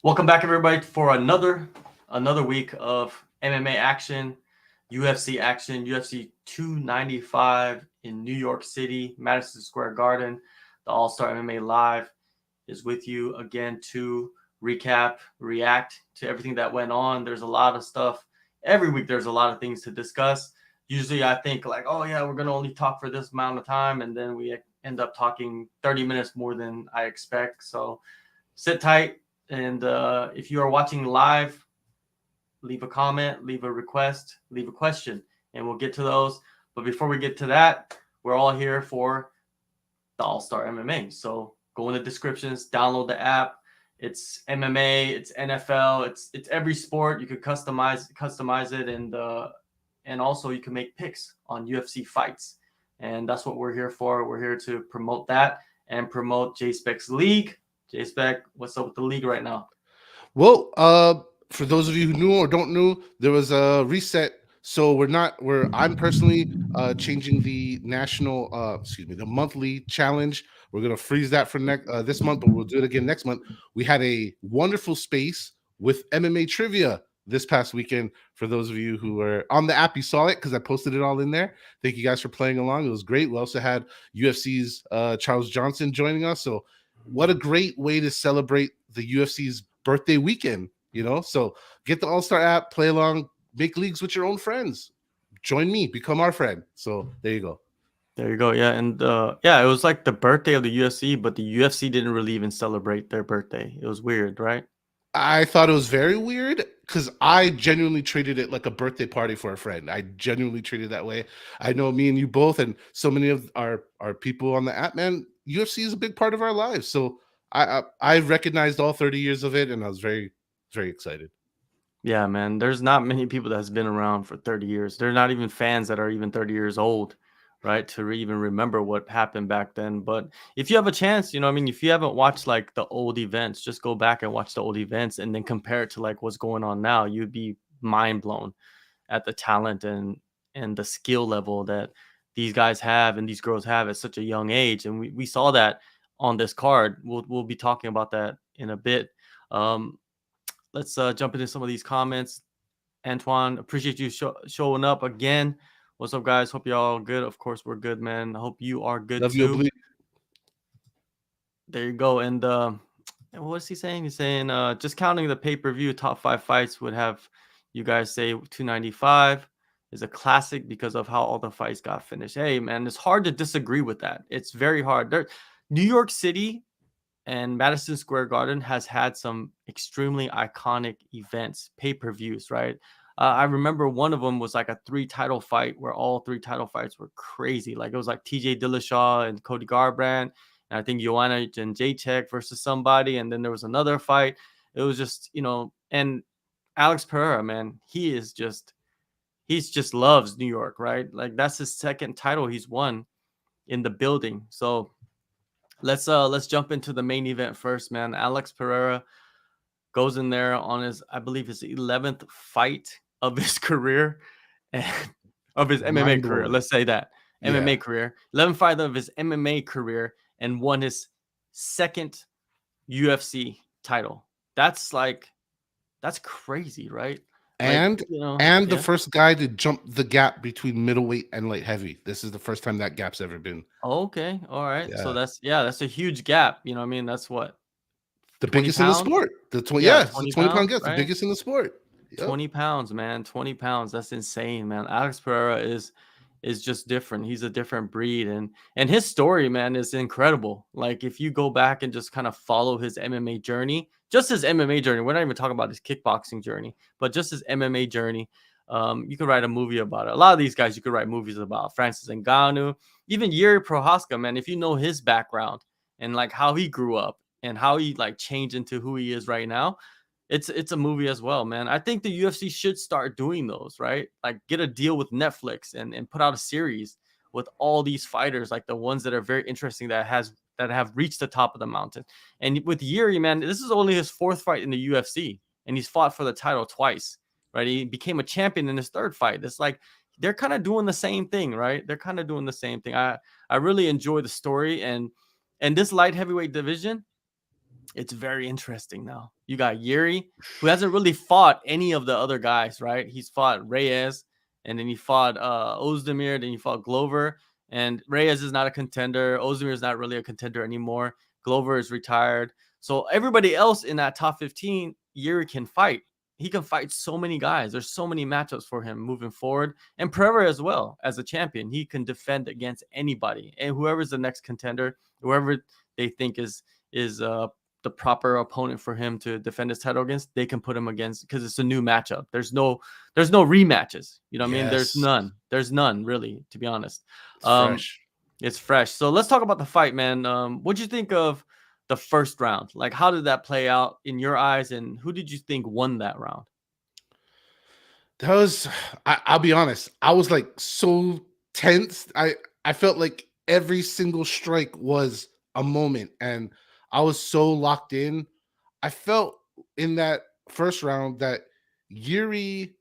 Welcome back, everybody, for another week of MMA action, UFC action, UFC 295 in New York City, Madison Square Garden. The AllStar MMA Live is with you again to recap, react to everything that went on. There's a lot of stuff every week. There's a lot of things to discuss. Usually, I think like, oh yeah, we're gonna only talk for this amount of time, and then we end up talking 30 minutes more than I expect. So sit tight. And if you are watching live, leave a comment, leave a request, leave a question, and we'll get to those. But before we get to that, we're all here for the AllStar MMA. So go in the descriptions, download the app. It's MMA, it's NFL, it's every sport. You could customize it, and also you can make picks on UFC fights. And that's what we're here for. We're here to promote that and promote JSpec's league. JSpec, what's up with the league right now? Well, for those of you who knew or don't know, there was a reset. So I'm personally changing the the monthly challenge. We're gonna freeze that for next this month, but we'll do it again next month. We had a wonderful space with MMA trivia this past weekend. For those of you who were on the app, you saw it because I posted it all in there. Thank you guys for playing along. It was great. We also had UFC's Charles Johnson joining us. So what a great way to celebrate the UFC's birthday weekend, So get the AllStar app, play along, make leagues with your own friends. Join me, become our friend. So there you go. There you go. Yeah, and yeah, it was like the birthday of the UFC, but the UFC didn't really even celebrate their birthday. It was weird, right? I thought it was very weird because I genuinely treated it like a birthday party for a friend. I genuinely treated it that way. I know me and you both, and so many of our people on the app, man. UFC is a big part of our lives, so I recognized all 30 years of it, and I was very excited. Yeah, man. There's not many people that's been around for 30 years. They're not even fans that are even 30 years old, right? To even remember what happened back then. But if you have a chance, I mean, if you haven't watched like the old events, just go back and watch the old events and then compare it to like what's going on now. You'd be mind blown at the talent and the skill level that these guys have and these girls have at such a young age. And we saw that on this card. We'll be talking about that in a bit. Um, let's jump into some of these comments. Antoine, appreciate you showing up again. What's up, guys? Hope you're all good. Of course, we're good, man. I hope you are good Love you, too. Oblique. There you go. And what's he saying? He's saying just counting the pay-per-view top 5 fights would have you guys say 295 is a classic because of how all the fights got finished. Hey, man, it's hard to disagree with that. It's very hard. New York City and Madison Square Garden has had some extremely iconic events, pay-per-views, right? I remember one of them was like a 3 title fight where all 3 title fights were crazy. Like it was like TJ Dillashaw and Cody Garbrandt, and I think Joanna and Jacek versus somebody, and then there was another fight. It was just, and Alex Pereira, man, he's just loves New York, right? Like that's his second title he's won in the building. So let's jump into the main event first, man. Alex Pereira goes in there on I believe his 11th fight of his career and of his MMA Mind career. blowing. Let's say that Yeah. MMA career, 11th fight of his MMA career, and won his second UFC title. That's crazy, right? Like and and the yeah. first guy to jump the gap between middleweight and light heavy. This is the first time that gap's ever been. Okay, all right. So Yeah, that's a huge gap. You know what I mean? That's what, the 20 biggest in the pounds? sport. The 20, Yeah, yeah, it's a 20 20-pound pounds, gap, the right? biggest in the sport. Yep. 20 pounds, man. 20 pounds. That's insane, man. Alex Pereira is just different. He's a different breed. And his story, man, is incredible. Like if you go back and just kind of follow his MMA journey, just his MMA journey. We're not even talking about his kickboxing journey, but just his MMA journey. You could write a movie about it. A lot of these guys you could write movies about. Francis Ngannou, even Yuri Prohaska, man. If you know his background and like how he grew up and how he like changed into who he is right now, it's a movie as well, man. I think the UFC should start doing those, right? Like get a deal with Netflix and put out a series with all these fighters, like the ones that are very interesting that have reached the top of the mountain. And with Yuri, man, this is only his 4th fight in the UFC, and he's fought for the title twice, right? He became a champion in his 3rd fight. It's like they're kind of doing the same thing, right? They're kind of doing the same thing. I really enjoy the story and this light heavyweight division. It's very interesting now. You got Yuri, who hasn't really fought any of the other guys, right? He's fought Reyes, and then he fought Ozdemir, then he fought Glover. And Reyes is not a contender. Ozdemir is not really a contender anymore. Glover is retired. So everybody else in that top 15, Yuri can fight. He can fight so many guys. There's so many matchups for him moving forward. And Pereira as well, as a champion. He can defend against anybody. And whoever's the next contender, whoever they think is the proper opponent for him to defend his title against, they can put him against, because it's a new matchup. There's no rematches. You know what I mean? There's Yes. none. There's none, really, to be honest. It's fresh. It's fresh. So let's talk about the fight, man. What'd you think of the first round? Like, how did that play out in your eyes, and who did you think won that round? That was, I'll be honest, I was like so tense. I felt like every single strike was a moment, and I was so locked in. I felt in that first round that Yuri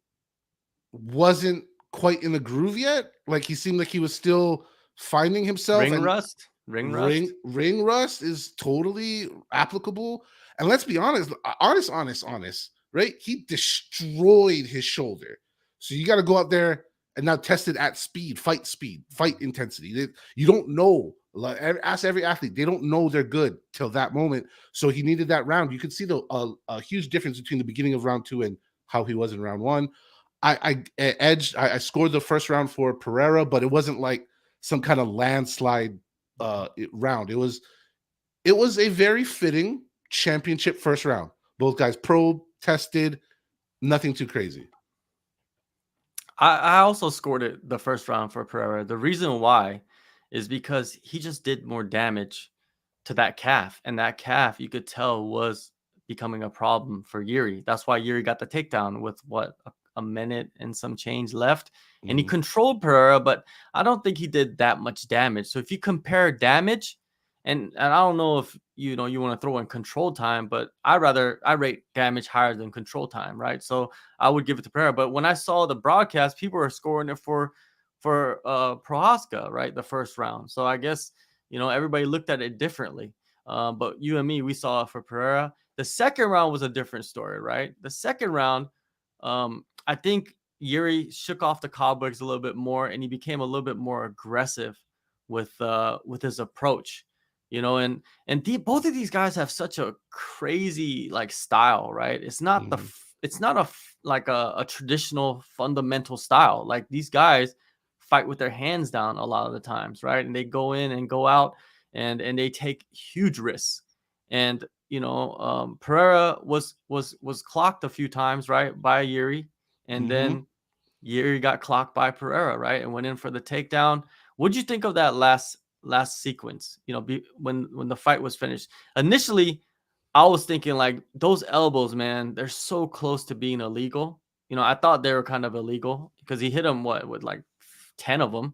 wasn't quite in the groove yet. Like he seemed like he was still finding himself, Ring and rust? Ring rust? ring rust is totally applicable. And let's be honest, honest, right? He destroyed his shoulder. So you got to go out there and now test it at speed, fight intensity. You don't know. Like, ask every athlete, they don't know they're good till that moment. So he needed that round. You could see a huge difference between the beginning of round 2 and how he was in round 1. I scored the first round for Pereira, but it wasn't like some kind of landslide round. It was a very fitting championship first round. Both guys probe, tested, nothing too crazy. I also scored it the first round for Pereira. The reason why is because he just did more damage to that calf, and that calf, you could tell, was becoming a problem for Yuri. That's why Yuri got the takedown with what, a minute and some change left, and he controlled Pereira, but I don't think he did that much damage. So if you compare damage, and I don't know if you want to throw in control time, but I rate damage higher than control time, right? So I would give it to Pereira. But when I saw the broadcast, people were scoring it for Prohaska, right, the first round. So I guess everybody looked at it differently. But you and me, we saw it for Pereira. The second round was a different story, right? The second round, I think Yuri shook off the cobwebs a little bit more, and he became a little bit more aggressive with his approach. And both of these guys have such a crazy like style, right? It's not like a traditional fundamental style. Like, these guys fight with their hands down a lot of the times, right? And they go in and go out, and they take huge risks. And Pereira was clocked a few times, right, by Yuri, and then Yuri got clocked by Pereira, right, and went in for the takedown. What'd you think of that last sequence? When the fight was finished. Initially, I was thinking, like, those elbows, man, they're so close to being illegal. I thought they were kind of illegal because he hit him with like 10 of them,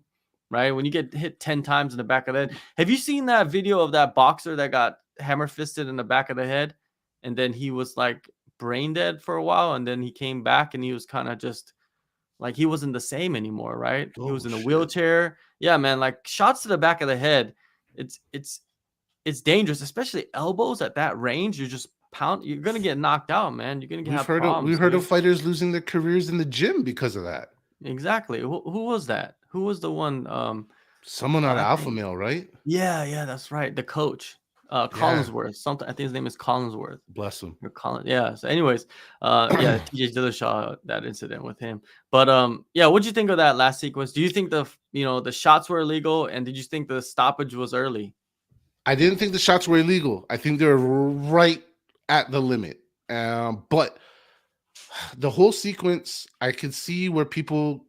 right? When you get hit 10 times in the back of the head. Have you seen that video of that boxer that got hammer fisted in the back of the head, and then he was like brain dead for a while, and then he came back and he was kind of just like, he wasn't the same anymore, right? He was in a wheelchair. Yeah, man, like, shots to the back of the head, it's dangerous, especially elbows at that range. You're just you're gonna get knocked out, man. You're gonna have problems. We've heard of fighters losing their careers in the gym because of that. Exactly. Who was that? Who was the one? Someone out of I Alpha think, Male, right? yeah, that's right. The coach, Yeah. Collinsworth. Something. I think his name is Collinsworth. Bless him. Or Collins. Yeah. So, anyways, yeah, TJ Dillashaw, that incident with him. But yeah, what'd you think of that last sequence? Do you think the shots were illegal, and did you think the stoppage was early? I didn't think the shots were illegal. I think they were right at the limit. But the whole sequence, I could see where people,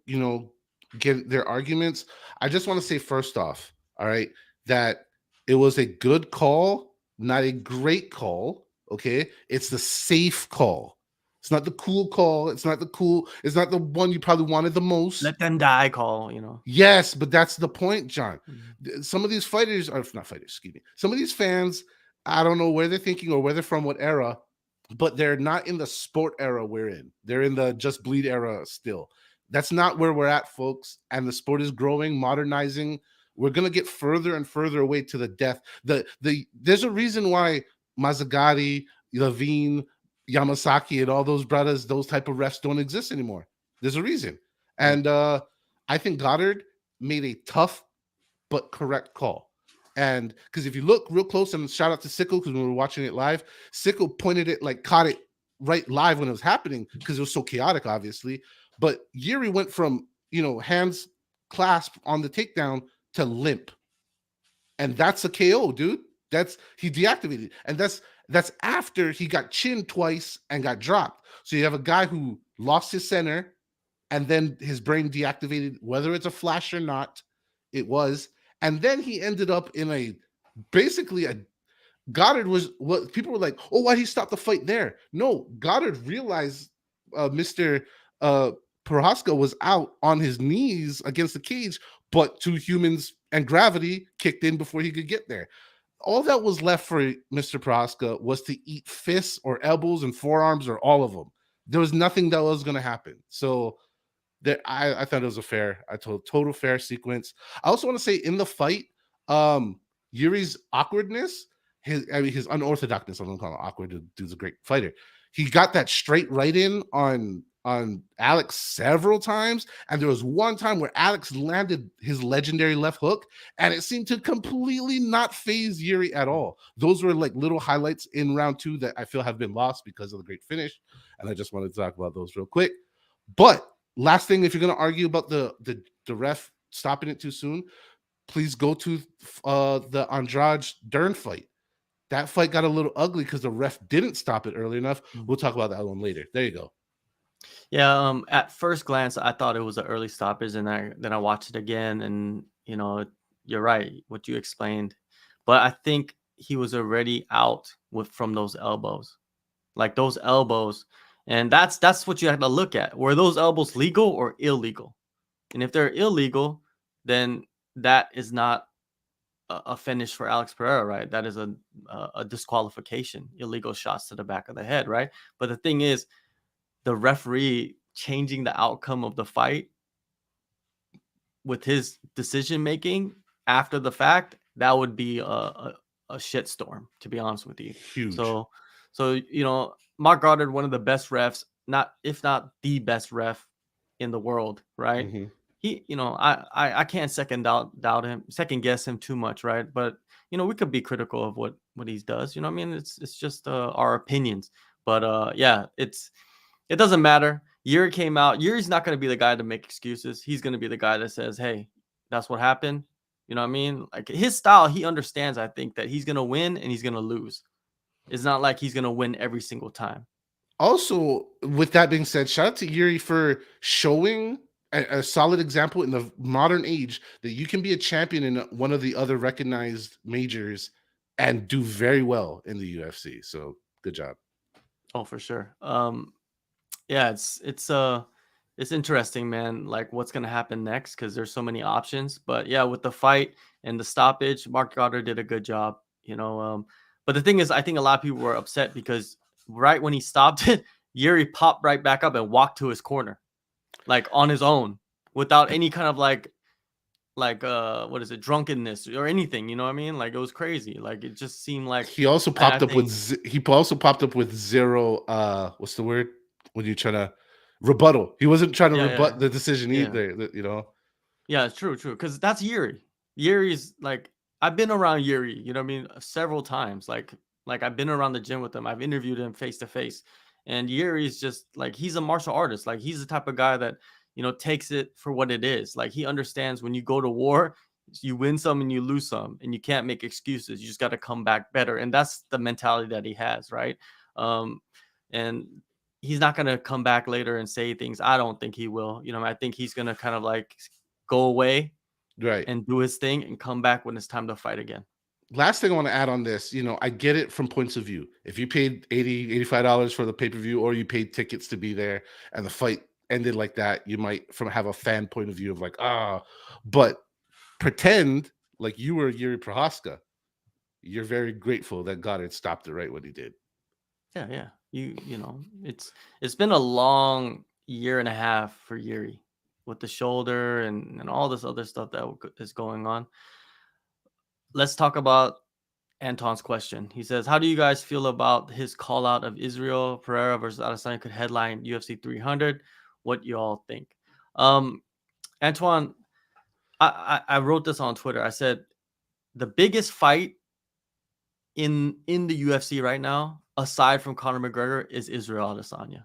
get their arguments. I just want to say first off, all right, that it was a good call, not a great call. Okay. It's the safe call. It's not the cool call. It's not the one you probably wanted the most. Let them die call, Yes, but that's the point, John. Mm-hmm. Some of these fighters are not fighters, excuse me. Some of these fans, I don't know where they're thinking or where they're from, what era, but they're not in the sport era we're in. They're in the just bleed era still. That's not where we're at, folks. And the sport is growing, modernizing. We're gonna get further and further away to the death. There's a reason why Mazzagatti, Levine, Yamasaki, and all those brothers, those type of refs don't exist anymore. There's a reason. And I think Goddard made a tough but correct call. And because if you look real close, and shout out to Sickle, because when we were watching it live, Sickle pointed it, like caught it right live when it was happening, because it was so chaotic, obviously. But Yuri went from, hands clasped on the takedown to limp. And that's a KO, dude. He deactivated. And that's after he got chinned twice and got dropped. So you have a guy who lost his center, and then his brain deactivated, whether it's a flash or not, it was. And then he ended up in basically a Goddard was what people were like, oh, why'd he stop the fight there? No, Goddard realized Mr. Prohaska was out on his knees against the cage, but two humans and gravity kicked in before he could get there. All that was left for Mr. Prohaska was to eat fists or elbows and forearms or all of them. There was nothing that was going to happen. So I thought it was a total fair sequence. I also want to say in the fight, Yuri's awkwardness, his unorthodoxness, I'm gonna call it awkward. The dude's a great fighter. He got that straight right in on Alex several times, and there was one time where Alex landed his legendary left hook, and it seemed to completely not phase Yuri at all. Those were like little highlights in round 2 that I feel have been lost because of the great finish, and I just wanted to talk about those real quick. But last thing, if you're going to argue about the ref stopping it too soon, please go to the Andrade Dern fight. That fight got a little ugly because the ref didn't stop it early enough. We'll talk about that one later. There you go. Yeah, at first glance, I thought it was an early stoppage, and then I watched it again, and you're right, what you explained. But I think he was already out from those elbows, like those elbows, and that's what you have to look at. Were those elbows legal or illegal? And if they're illegal, then that is not a finish for Alex Pereira, right? That is a disqualification, illegal shots to the back of the head, right? But the thing is, the referee changing the outcome of the fight with his decision making after the fact, that would be a shitstorm, to be honest with you. Huge. So Mark Goddard, one of the best refs, if not the best ref in the world, right? Mm-hmm. He, I can't second guess him too much, right? But we could be critical of what he does. I mean, it's just our opinions. But yeah, it doesn't matter. Yuri came out. Yuri's not going to be the guy to make excuses. He's going to be the guy that says, hey, that's what happened. You know what I mean? Like his style, he understands, I think, that he's going to win and he's going to lose. It's not like he's going to win every single time. Also, with that being said, shout out to Yuri for showing a solid example in the modern age that you can be a champion in one of the other recognized majors and do very well in the UFC. So good job. Oh, for sure. Yeah, it's interesting, man, like what's going to happen next, because there's so many options. But yeah, with the fight and the stoppage, Mark Goddard did a good job, but the thing is, I think a lot of people were upset because right when he stopped it, Yuri popped right back up and walked to his corner, like on his own, without any kind of like what is it, drunkenness or anything, you know what I mean? Like it was crazy. Like it just seemed like he also popped up with zero what's the word when you try to rebuttal. He wasn't trying to rebut the decision either, Yeah, it's true, because that's Yuri. Yuri's like, I've been around Yuri, you know what I mean, several times. Like I've been around the gym with him. I've interviewed him face to face. And Yuri's just like, he's a martial artist. Like he's the type of guy that, takes it for what it is. Like he understands when you go to war, you win some and you lose some, and you can't make excuses. You just got to come back better. And that's the mentality that he has, right? And he's not going to come back later and say things. I don't think he will. I think he's going to kind of like go away, right, and do his thing and come back when it's time to fight again. Last thing I want to add on this, I get it from points of view. If you paid $80, $85 for the pay-per-view, or you paid tickets to be there and the fight ended like that, you might have a fan point of view of like, but pretend like you were Yuri Prohaska. You're very grateful that Goddard stopped it right when he did. Yeah. It's been a long year and a half for Yuri with the shoulder and all this other stuff that is going on. Let's talk about Anton's question. He says, "How do you guys feel about his call out of Israel Pereira versus Adesanya could headline UFC 300? What you all think?" Um, Antoine, I wrote this on Twitter. I said the biggest fight in the UFC right now, aside from Conor McGregor, is Israel Adesanya.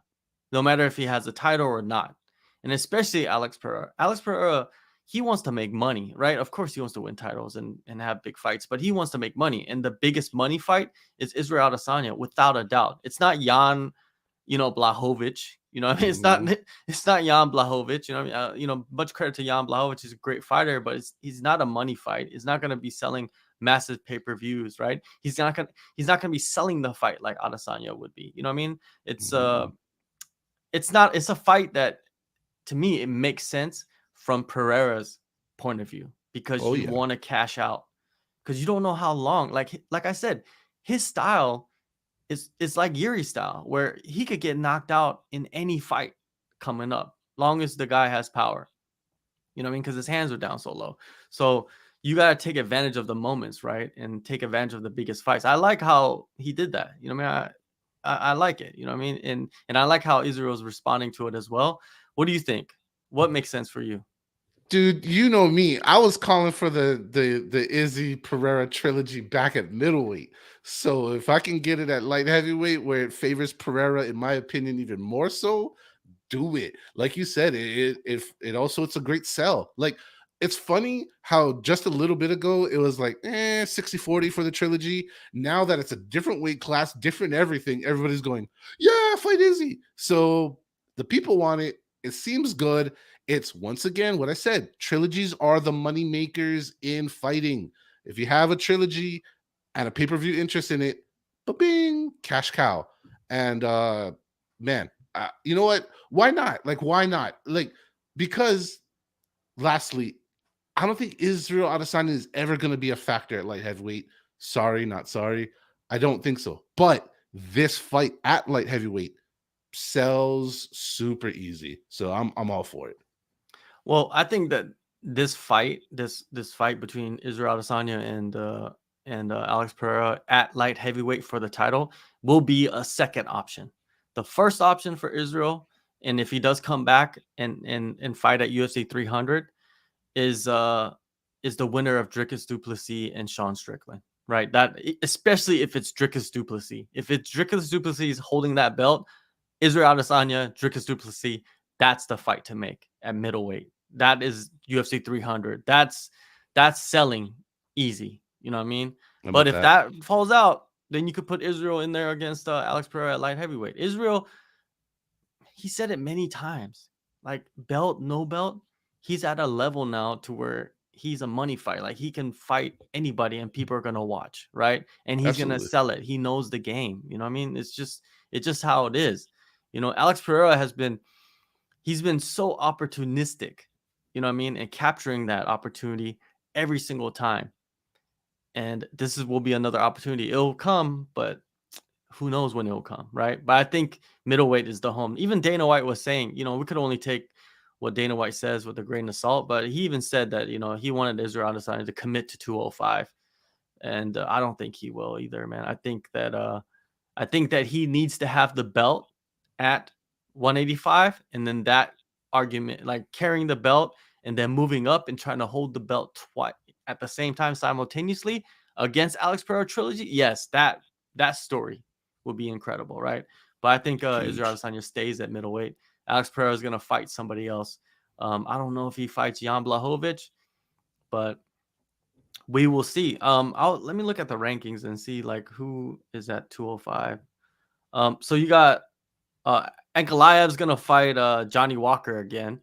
No matter if he has a title or not, and especially Alex Pereira. Alex Pereira, he wants to make money, right? Of course, he wants to win titles and have big fights, but he wants to make money. And the biggest money fight is Israel Adesanya, without a doubt. It's not Jan, Blachowicz. I mean, it's not Mhm. it's not Jan Blachowicz. Much credit to Jan Blachowicz. He's a great fighter, but he's not a money fight. He's not going to be selling massive pay-per-views, right? He's not gonna be selling the fight like Adesanya would be. You know what I mean? It's Mhm. it's not it's a fight that, to me, it makes sense from Pereira's point of view, because Oh you yeah, want to cash out, because you don't know how long. Like I said, his style is like Yuri's style, where he could get knocked out in any fight coming up, long as the guy has power. You know what I mean? Because his hands are down so low. So you got to take advantage of the moments, right? And take advantage of the biggest fights. I like how he did that. You know what I mean? I like it. You know what I mean? And I like how Israel's responding to it as well. What do you think? What makes sense for you? dude. You know me. I was calling for the Izzy Pereira trilogy back at middleweight. So if I can get it at light heavyweight, where it favors Pereira, in my opinion, even more so, do it. Like you said, it also, it's a great sell. Like, it's funny how just a little bit ago it was like 60-40 for the trilogy. Now that it's a different weight class, different everything, everybody's going, yeah, fight Izzy. So the people want it. It seems good. It's, once again, what I said, trilogies are the money makers in fighting. If you have a trilogy and a pay-per-view interest in it, bing, cash cow. And man, you know what? Why not? Like, why not? Like, because lastly, I don't think Israel Adesanya is ever going to be a factor at light heavyweight. Sorry, not sorry. I don't think so. But this fight at light heavyweight sells super easy. So I'm all for it. Well, I think that this fight between Israel Adesanya and Alex Pereira at light heavyweight for the title will be a second option. The first option for Israel, and if he does come back and fight at UFC 300, is the winner of Dricus du Plessis and Sean Strickland. Right, especially if it's Dricus du Plessis. If it's Dricus du Plessis holding that belt, Israel Adesanya, Dricus du Plessis, that's the fight to make at middleweight. That is UFC 300. That's selling easy. You know what I mean? How But about if that? that falls out, then you could put Israel in there against Alex Pereira at light heavyweight. Israel, he said it many times, like, belt, no belt, he's at a level now to where he's a money fight. Like, he can fight anybody and people are gonna watch, right? And he's gonna Absolutely. sell it. He knows the game. You know what I mean? It's just how it is. Alex Pereira he's been so opportunistic, you know what I mean, and capturing that opportunity every single time. And will be another opportunity. It'll come, but who knows when it'll come, right? But I think middleweight is the home. Even Dana White was saying, we could only take what Dana White says with a grain of salt, but he even said that, he wanted Israel Adesanya to commit to 205, and I don't think he will either, man. I think that he needs to have the belt at 185, and then that argument, like carrying the belt and then moving up and trying to hold the belt twice at the same time simultaneously against Alex Pereira trilogy. Yes, that story would be incredible, right? But I think Israel Huge. Adesanya stays at middleweight. Alex Pereira is gonna fight somebody else. I don't know if he fights Jan Blachowicz, but we will see. Let me look at the rankings and see like who is at 205. So you got Ankalaev's gonna fight Johnny Walker again,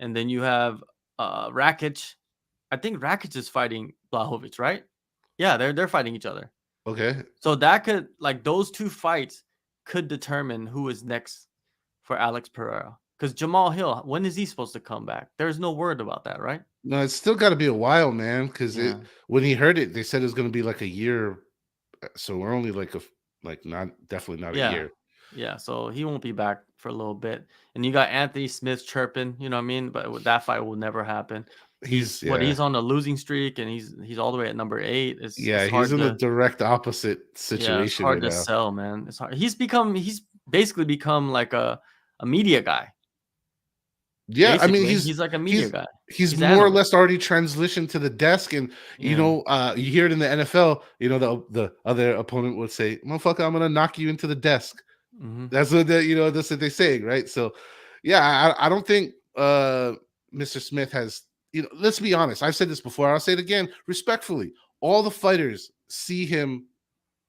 and then you have Rakic. I think Rakic is fighting Blachowicz, right? Yeah, they're fighting each other. Okay. So that could, like, those two fights could determine who is next for Alex Pereira. Because Jamal Hill, when is he supposed to come back? There's no word about that, right? No, it's still got to be a while, man. Because it Yeah, when he heard it, they said it was going to be like a year. So we're only like like not, definitely not a yeah, year. yeah. So he won't be back for a little bit. And you got Anthony Smith chirping, you know what I mean? But that fight will never happen. He's what yeah. he's on a losing streak, and he's all the way at number 8. Yeah, It's he's hard in the to direct opposite yeah, it's situation hard right to now. sell, man. It's hard. He's basically become like a media guy. Yeah, I mean, Basically, he's like a media he's guy. he's He's more or analyst. less already transitioned to the desk, and Yeah. you hear it in the NFL. The other opponent would say, "Motherfucker, I'm gonna knock you into the desk." Mhm. That's what that's what they're saying, right? So, yeah, I don't think Mr. Smith has. Let's be honest. I've said this before. I'll say it again, respectfully. All the fighters see him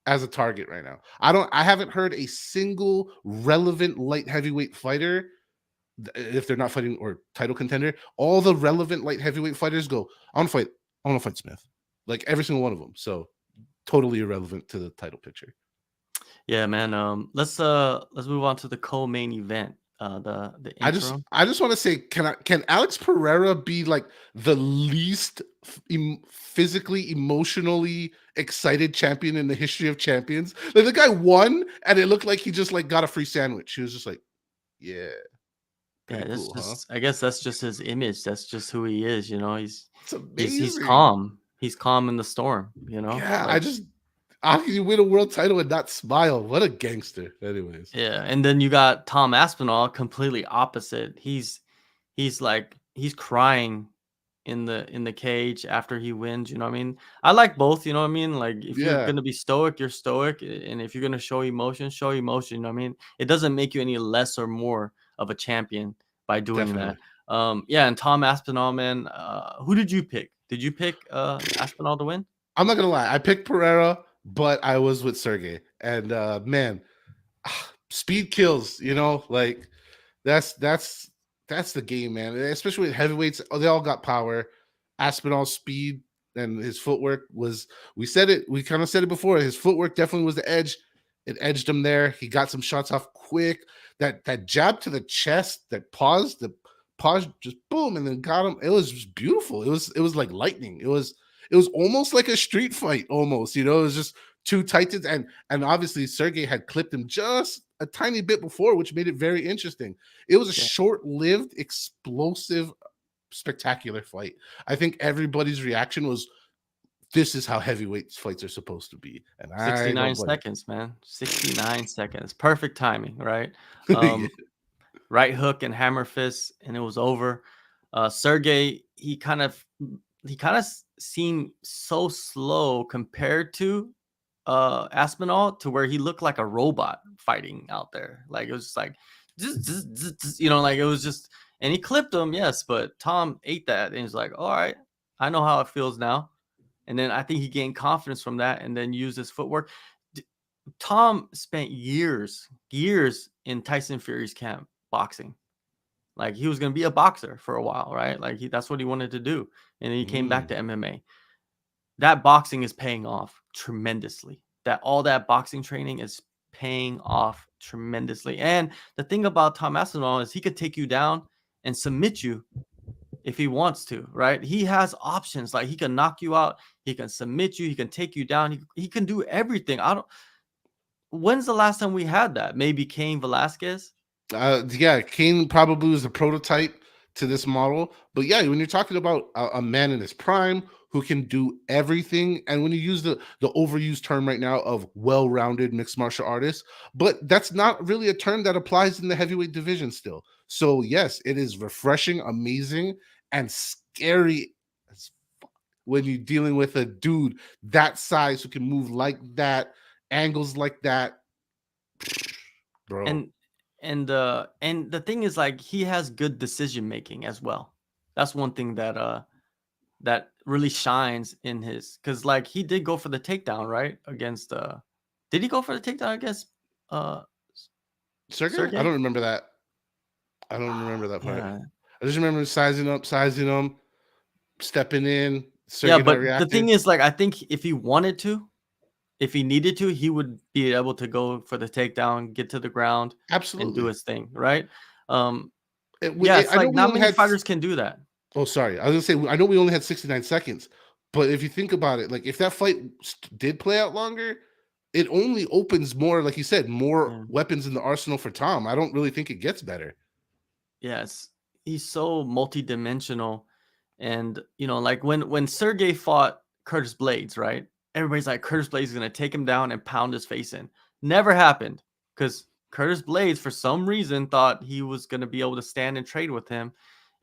as a target right now. I haven't heard a single relevant light heavyweight fighter, if they're not fighting or title contender, all the relevant light heavyweight fighters go, I want to fight Smith. Like every single one of them. So totally irrelevant to the title picture. Yeah, man. Let's move on to the co-main event. The interim. I just want to say, can Alex Pereira be like the least physically, emotionally excited champion in the history of champions? Like the guy won, and it looked like he just like got a free sandwich. He was just like, yeah, Yeah, pretty that's cool, huh? just I guess that's just his image. That's just who he is, you know. It's He's amazing. calm. He's calm in the storm, you know? Yeah, Like how can you win a world title and not smile? What a gangster. Anyways. yeah, and then you got Tom Aspinall completely opposite. He's like he's crying in the cage after he wins, you know what I mean? I like both, you know what I mean? Like if you're Yeah, gonna be stoic, you're stoic, and if you're gonna show emotion, you know what I mean? It doesn't make you any less or more of a champion by doing that. definitely. Yeah, and Tom Aspinall, man, who did you pick? Did you pick Aspinall to win? I'm not gonna lie. I picked Pereira, but I was with Sergey. And man, speed kills, like that's that's that's the game, man. Especially with heavyweights, they all got power. Aspinall's speed and his footwork was, we kind of said it before. His footwork definitely was the edge. It edged him there. He got some shots off quick. That jab to the chest, the pause just boom, and then got him. It was just beautiful. It was like lightning. It was almost like a street fight, almost. It was just two titans, and obviously Sergey had clipped him just a tiny bit before, which made it very interesting. It was a Yeah. short-lived, explosive, spectacular fight. I think everybody's reaction was, "This is how heavyweight fights are supposed to be," and I 69 don't blame seconds, man. 69 seconds. Perfect timing, right? them. Right hook and hammer fist, and it was over. Sergey, he kind of seemed so slow compared to Aspinall, to where he looked like a robot fighting out there. Like it was just like like it was just, and he clipped him, yes, but Tom ate that and he's like, all right, I know how it feels now. And then I think he gained confidence from that and then used his footwork. Tom spent years in Tyson Fury's camp boxing. Like he was going to be a boxer for a while, right? Like that's what he wanted to do. And then he came back Mm. to MMA. That boxing is paying off tremendously. All that boxing training is paying off tremendously. And the thing about Tom Aspinall is he could take you down and submit you if he wants to, right? He has options. Like he can knock you out, he can submit you, he can take you down, he can do everything. I don't When's the last time we had that? Maybe Cain Velasquez? Yeah, Kane probably was a prototype to this model. But yeah, when you're talking about a man in his prime who can do everything, and when you use the overused term right now of well-rounded mixed martial artist, but that's not really a term that applies in the heavyweight division still. So yes, it is refreshing, amazing, and scary as fuck when you're dealing with a dude that size who can move like that, angles like that, bro. And and the thing is, like, he has good decision making as well. That's one thing that really shines in his, because like he did go for the takedown, right? Against did he go for the takedown against uh Sergey? I Sergey? don't remember that. I don't remember that part. Yeah. I just remember sizing them, stepping in, Yeah, Sergey not but the thing reacting. is, like, I think if he wanted to, if he needed to, he would be able to go for the takedown, get to the ground, and do Absolutely. his thing, right? Yeah, it's I know like we not only many had. fighters can do that. Oh, sorry. I was gonna say I know we only had 69 seconds, but if you think about it, like if that fight did play out longer, it only opens more, like you said, more Yeah. weapons in the arsenal for Tom. I don't really think it gets better. Yes. He's so multidimensional. And like when Sergey fought Curtis Blades, right? Everybody's like, Curtis Blades is gonna take him down and pound his face in. Never happened, because Curtis Blades, for some reason, thought he was gonna be able to stand and trade with him.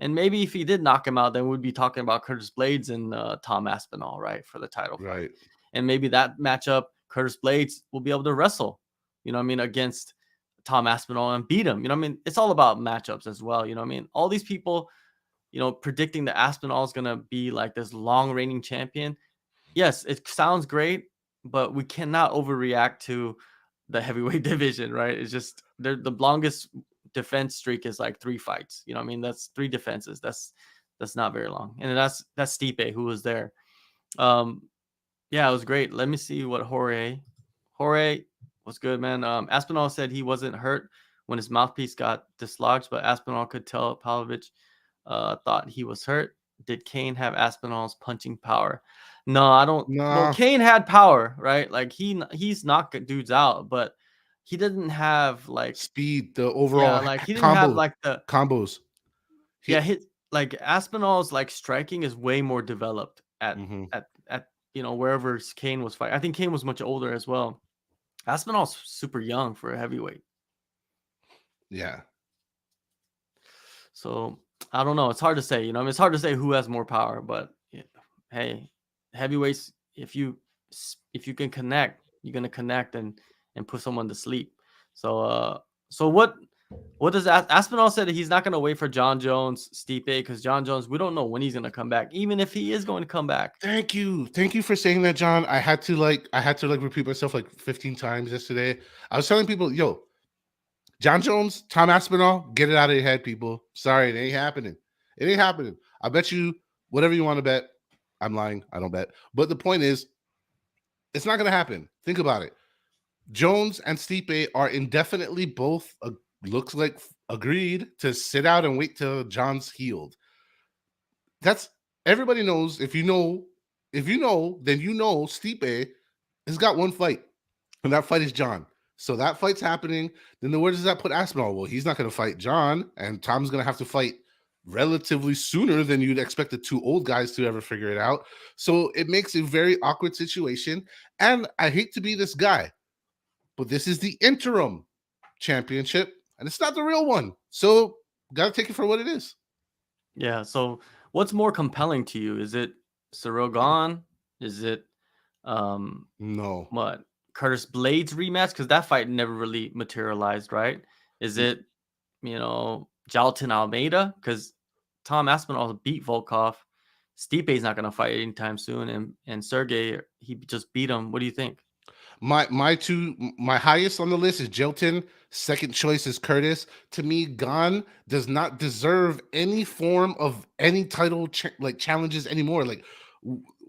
And maybe if he did knock him out, then we'd be talking about Curtis Blades and Tom Aspinall, right, for the title fight. Right. And maybe that matchup, Curtis Blades will be able to wrestle, against Tom Aspinall and beat him. It's all about matchups as well. All these people, predicting that Aspinall is going to be like this long reigning champion. Yes, it sounds great, but we cannot overreact to the heavyweight division, right? It's just the longest defense streak is like 3 fights. That's 3 defenses. That's not very long. And that's Stipe, who was there. Yeah, it was great. Let me see what Jorge was good, man. Aspinall said he wasn't hurt when his mouthpiece got dislodged, but Aspinall could tell Pavlovich thought he was hurt. Did Kane have Aspinall's punching power? No, I don't. Well, Nah. Kane had power, right? Like he's knocked dudes out, but he didn't have like, Speed, the yeah, overall like he didn't have combo like the, combos. yeah, He. hit like Aspinall's like striking is way more developed at Mhm. wherever Kane was fighting. I think Kane was much older as well. Aspinall's super young for a heavyweight. Yeah. So I don't know. It's hard to say. it's hard to say who has more power. But hey, heavyweights, if you can connect, you're gonna connect and put someone to sleep. So what does Aspinall said? He's not gonna wait for John Jones, Stipe, because John Jones, we don't know when he's gonna come back. Even if he is going to come back. Thank you. Thank you for saying that, John. I had to repeat myself like 15 times yesterday. I was telling people, yo, John Jones, Tom Aspinall, get it out of your head, people. Sorry, it ain't happening. It ain't happening. I bet you whatever you want to bet. I'm lying. I don't bet. But the point is, it's not going to happen. Think about it. Jones and Stipe are indefinitely both, looks like, agreed to sit out and wait till John's healed. That's everybody knows. If you know, then you know Stipe has got one fight, and that fight is John. So that fight's happening. Then where does that put Aspinall? Well, he's not going to fight John, and Tom's going to have to fight relatively sooner than you'd expect the 2 old guys to ever figure it out. So it makes a very awkward situation. And I hate to be this guy, but this is the interim championship, and it's not the real one. So got to take it for what it is. Yeah. So what's more compelling to you? Is it Cyril Gahn? Is it No. what, Curtis Blades rematch? Because that fight never really materialized, right? Is it Jailton Almeida? Because Tom Aspinall beat Volkov. Stipe's not going to fight anytime soon, and Sergey, he just beat him. What do you think? My highest on the list is Jilton. Second choice is Curtis. To me, Gahn does not deserve any form of any title challenges anymore. Like,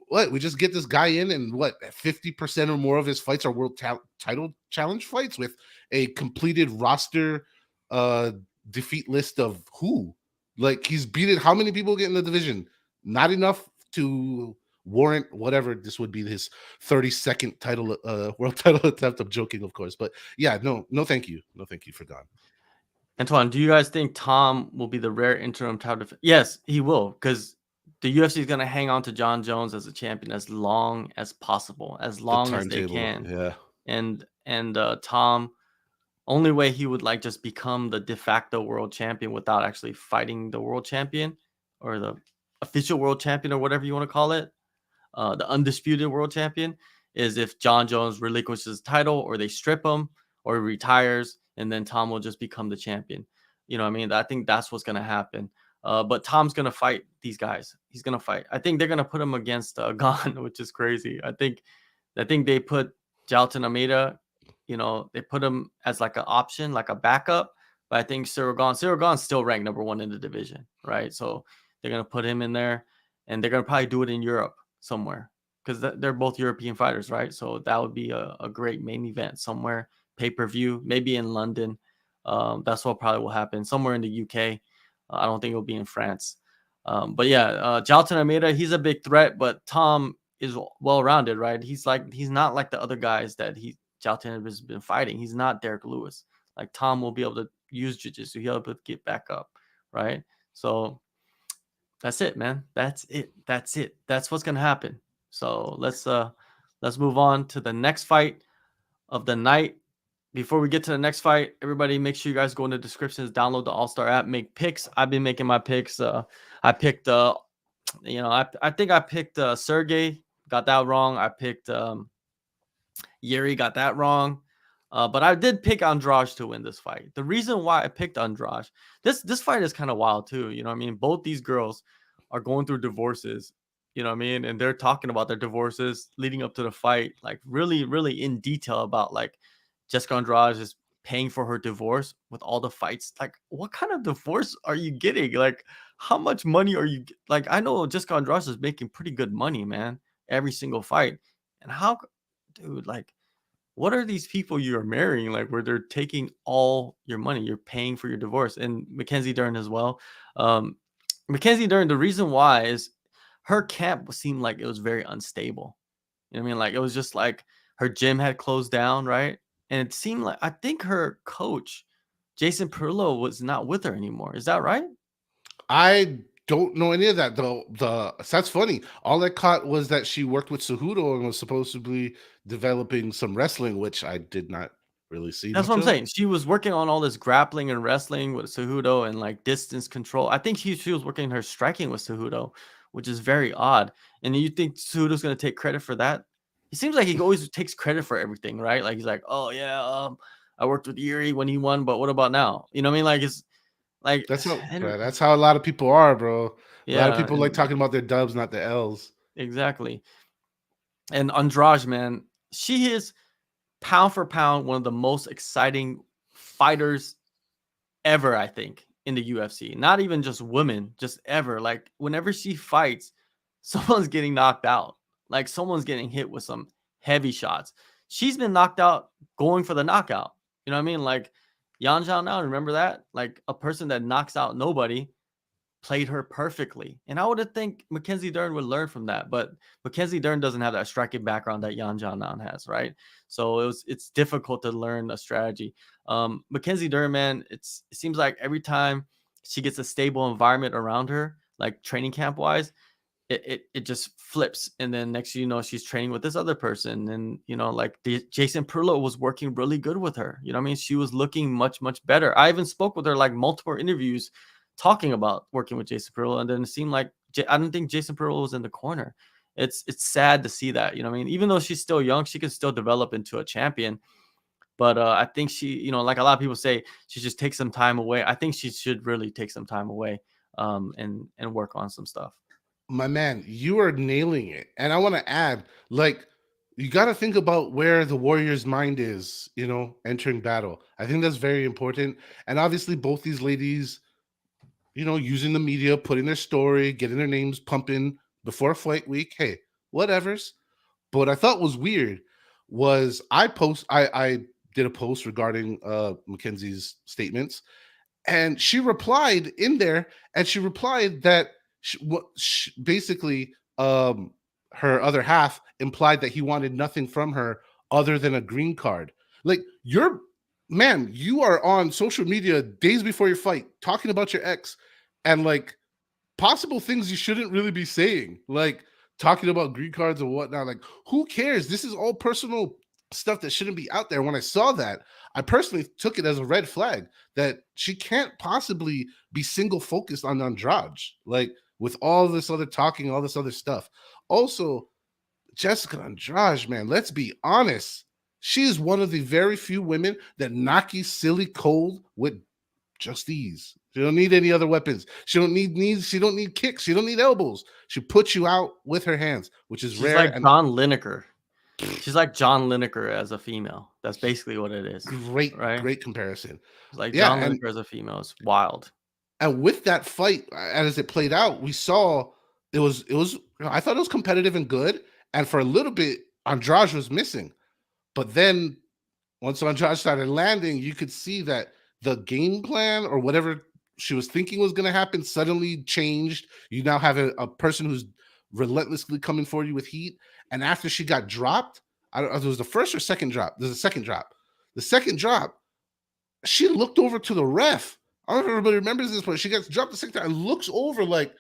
what, we just get this guy in, and what, 50% or more of his fights are world title challenge fights with a completed roster defeat list of who? Like, he's beaten how many people get in the division? Not enough to warrant whatever this would be his 32nd title world title attempt. I'm joking, of course, but yeah, no thank you for Gahn. Antoine, do you guys think Tom will be the rare interim title? Yes, he will, because the UFC is going to hang on to John Jones as a champion as long as possible, as The long as they timetable, can. yeah. And Tom, only way he would like just become the de facto world champion without actually fighting the world champion, or the official world champion, or whatever you want to call it, the undisputed world champion, is if John Jones relinquishes his title, or they strip him, or he retires, and then Tom will just become the champion. You know what I mean? I think that's what's going to happen. But Tom's going to fight these guys. He's going to fight. I think they're going to put him against Gahn, which is crazy. I think they put Jailton Almeida, they put him as like an option, like a backup. But I think Cyril Gahn's still ranked number 1 in the division, right? So they're going to put him in there, and they're going to probably do it in Europe somewhere, because they're both European fighters, right? So that would be a great main event somewhere, pay-per-view, maybe in London. That's what probably will happen, somewhere in the UK. I don't think it'll be in France. But yeah, Jailton Almeida, he's a big threat, but Tom is well-rounded, right? He's not like the other guys that Jailton has been fighting. He's not Derek Lewis. Like, Tom will be able to use jiu-jitsu. He'll be able to get back up, right? So That's it, man. That's it. That's it. That's what's gonna happen. So let's move on to the next fight of the night. Before we get to the next fight, everybody make sure you guys go in the descriptions, download the AllStar app, make picks. I've been making my picks. I picked I think I picked Sergey, got that wrong. I picked Yuri, got that wrong. But I did pick Andrade to win this fight. The reason why I picked Andrade, this fight is kind of wild too. You know what I mean? Both these girls are going through divorces. You know what I mean? And they're talking about their divorces leading up to the fight, like really, really in detail about like Jessica Andrade is paying for her divorce with all the fights. Like, what kind of divorce are you getting? Like, how much money are you like? I know Jessica Andrade is making pretty good money, man, every single fight. And how, dude, like what are these people you're marrying like where they're taking all your money, you're paying for your divorce? And Mackenzie Dern as well. Mackenzie Dern, the reason why is her camp seemed like it was very unstable. You know what I mean? Like it was just like her gym had closed down, right? And it seemed like I think her coach Jason Perillo was not with her anymore. Is that right? I don't know any of that. The That's funny. All I caught was that she worked with Cejudo and was supposed to be developing some wrestling, which I did not really see That's what much I'm of. saying. She was working on all this grappling and wrestling with Cejudo and like distance control. I think she was working her striking with Cejudo, which is very odd. And you think Cejudo's going to take credit for that? He seems like he always takes credit for everything, right? Like he's like, oh yeah, I worked with Yuri when he won, but what about now? You know what I mean? Like it's like, That's how a lot of people are, bro. A lot of yeah, people like and talking about their dubs, not the L's. exactly. And Andrade, man, she is pound for pound one of the most exciting fighters ever, I think, in the UFC. Not even just women, just ever. Like whenever she fights, someone's getting knocked out. Like someone's getting hit with some heavy shots. She's been knocked out going for the knockout. You know what I mean? Like Yan Zhao now, remember that? Like a person that knocks out nobody played her perfectly. And I would have think Mackenzie Dern would learn from that, but Mackenzie Dern doesn't have that striking background that Yan Jianan has, right? So it's difficult to learn a strategy. Mackenzie Dern, man, it seems like every time she gets a stable environment around her, like training camp wise, it just flips. And then next you know, she's training with this other person. And you know, like Jason Perlo was working really good with her. You know what I mean? She was looking much, much better. I even spoke with her like multiple interviews talking about working with Jason Perlo. And then it seemed like I don't think Jason Perlo was in the corner. It's sad to see that. You know what I mean? Even though she's still young, she can still develop into a champion. But I think she, you know, like a lot of people say, she just takes some time away. I think she should really take some time away and work on some stuff. My man, you are nailing it. And I want to add, like, you got to think about where the warrior's mind is, entering battle. I think that's very important. And obviously, both these ladies, using the media, putting their story, getting their names pumping before fight week. Hey, whatever's. But what I thought was weird was I did a post regarding Mackenzie's statements, and she replied in there, and she replied that basically her other half implied that he wanted nothing from her other than a green card. Like, you are on social media days before your fight talking about your ex and like possible things you shouldn't really be saying, like talking about green cards and whatnot. Like, who cares? This is all personal stuff that shouldn't be out there. When I saw that, I personally took it as a red flag that she can't possibly be single focused on Andrade, like with all this other talking, all this other stuff. Also, Jessica Andrade, man, let's be honest. She is one of the very few women that knock you silly cold with just ease. She don't need any other weapons. She don't need knees. She don't need kicks. She don't need elbows. She puts you out with her hands, which is She's rare. like And John Lineker. She's like John Lineker as a female. That's basically what it is, right? great comparison. It's like Yeah, John Lineker as a female. It's wild. and with that fight, as it played out, we saw it was. I thought it was competitive and good. And for a little bit, Andrade was missing, but then once Andrade started landing, you could see that the game plan or whatever she was thinking was going to happen suddenly changed. You now have a person who's relentlessly coming for you with heat. And after she got dropped, I don't know if it was the first or second drop. There's a second drop. The second drop, she looked over to the ref. I don't know if everybody remembers this, but she gets dropped the second time and looks over like,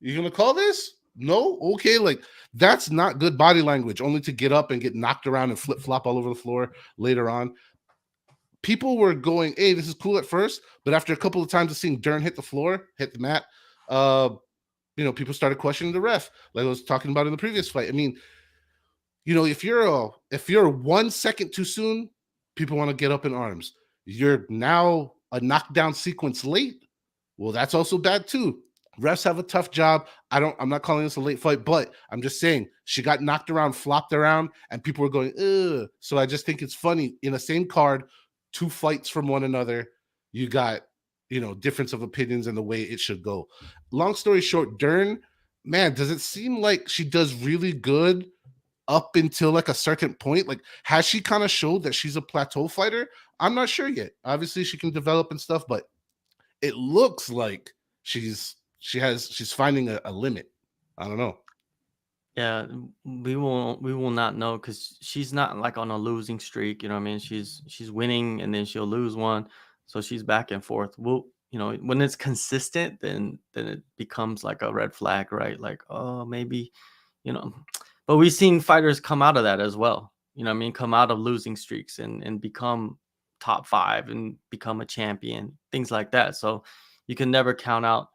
You're gonna call this? No, okay, like that's not good body language. Only to get up and get knocked around and flip flop all over the floor later on. People were going, "Hey, this is cool at first," but after a couple of times of seeing Dern hit the floor, hit the mat, uh, people started questioning the ref, like I was talking about in the previous fight. I mean, if you're 1 second too soon, people want to get up in arms. You're now a knockdown sequence late. Well, that's also bad too. Refs have a tough job. I'm not calling this a late fight, but I'm just saying she got knocked around, flopped around, and people were going, ugh. So I just think it's funny in the same card, two fights from one another. You got, difference of opinions and the way it should go. Long story short, Dern, man, does it seem like she does really good up until like a certain point? Like, has she kind of showed that she's a plateau fighter? I'm not sure yet. Obviously, she can develop and stuff, but it looks like she's finding a limit. I don't know. Yeah, we will not know because she's not like on a losing streak. You know what I mean? She's winning and then she'll lose one, so she's back and forth. When it's consistent, then it becomes like a red flag, right? Like, oh, maybe, you know. But we've seen fighters come out of that as well. You know what I mean? Come out of losing streaks and become top five and become a champion, things like that. So you can never count out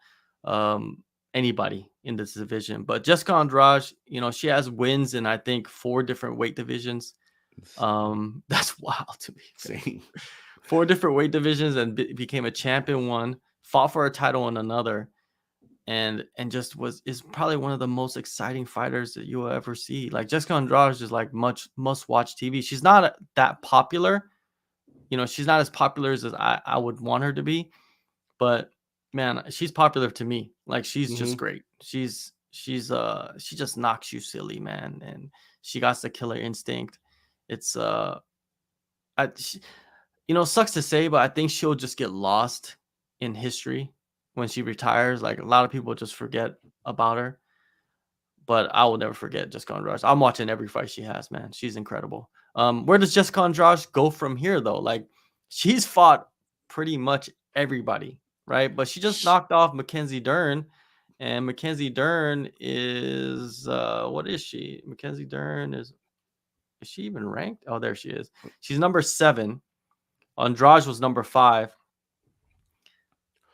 anybody in this division. But Jessica Andrade, she has wins in I think 4 different weight divisions. It's That's wild to me. insane. 4 different weight divisions and became a champion one, fought for a title in another, and just is probably one of the most exciting fighters that you will ever see. Like Jessica Andrade is just like much must watch TV. She's not that popular. She's not as popular as I would want her to be, but man, she's popular to me. Like she's just Hmm. great. She just knocks you silly, man, and she got the killer instinct. It's I she, sucks to say, but I think she'll just get lost in history when she retires. Like a lot of people just forget about her, but I will never forget Jessica Andrade. I'm watching every fight she has, man. She's incredible. Where does Jessica Andrade go from here, though? Like she's fought pretty much everybody, right? But she just knocked off Mackenzie Dern, and Mackenzie Dern is what is she? Mackenzie Dern is she even ranked? Oh, there she is. She's number 7. Andrade was number 5.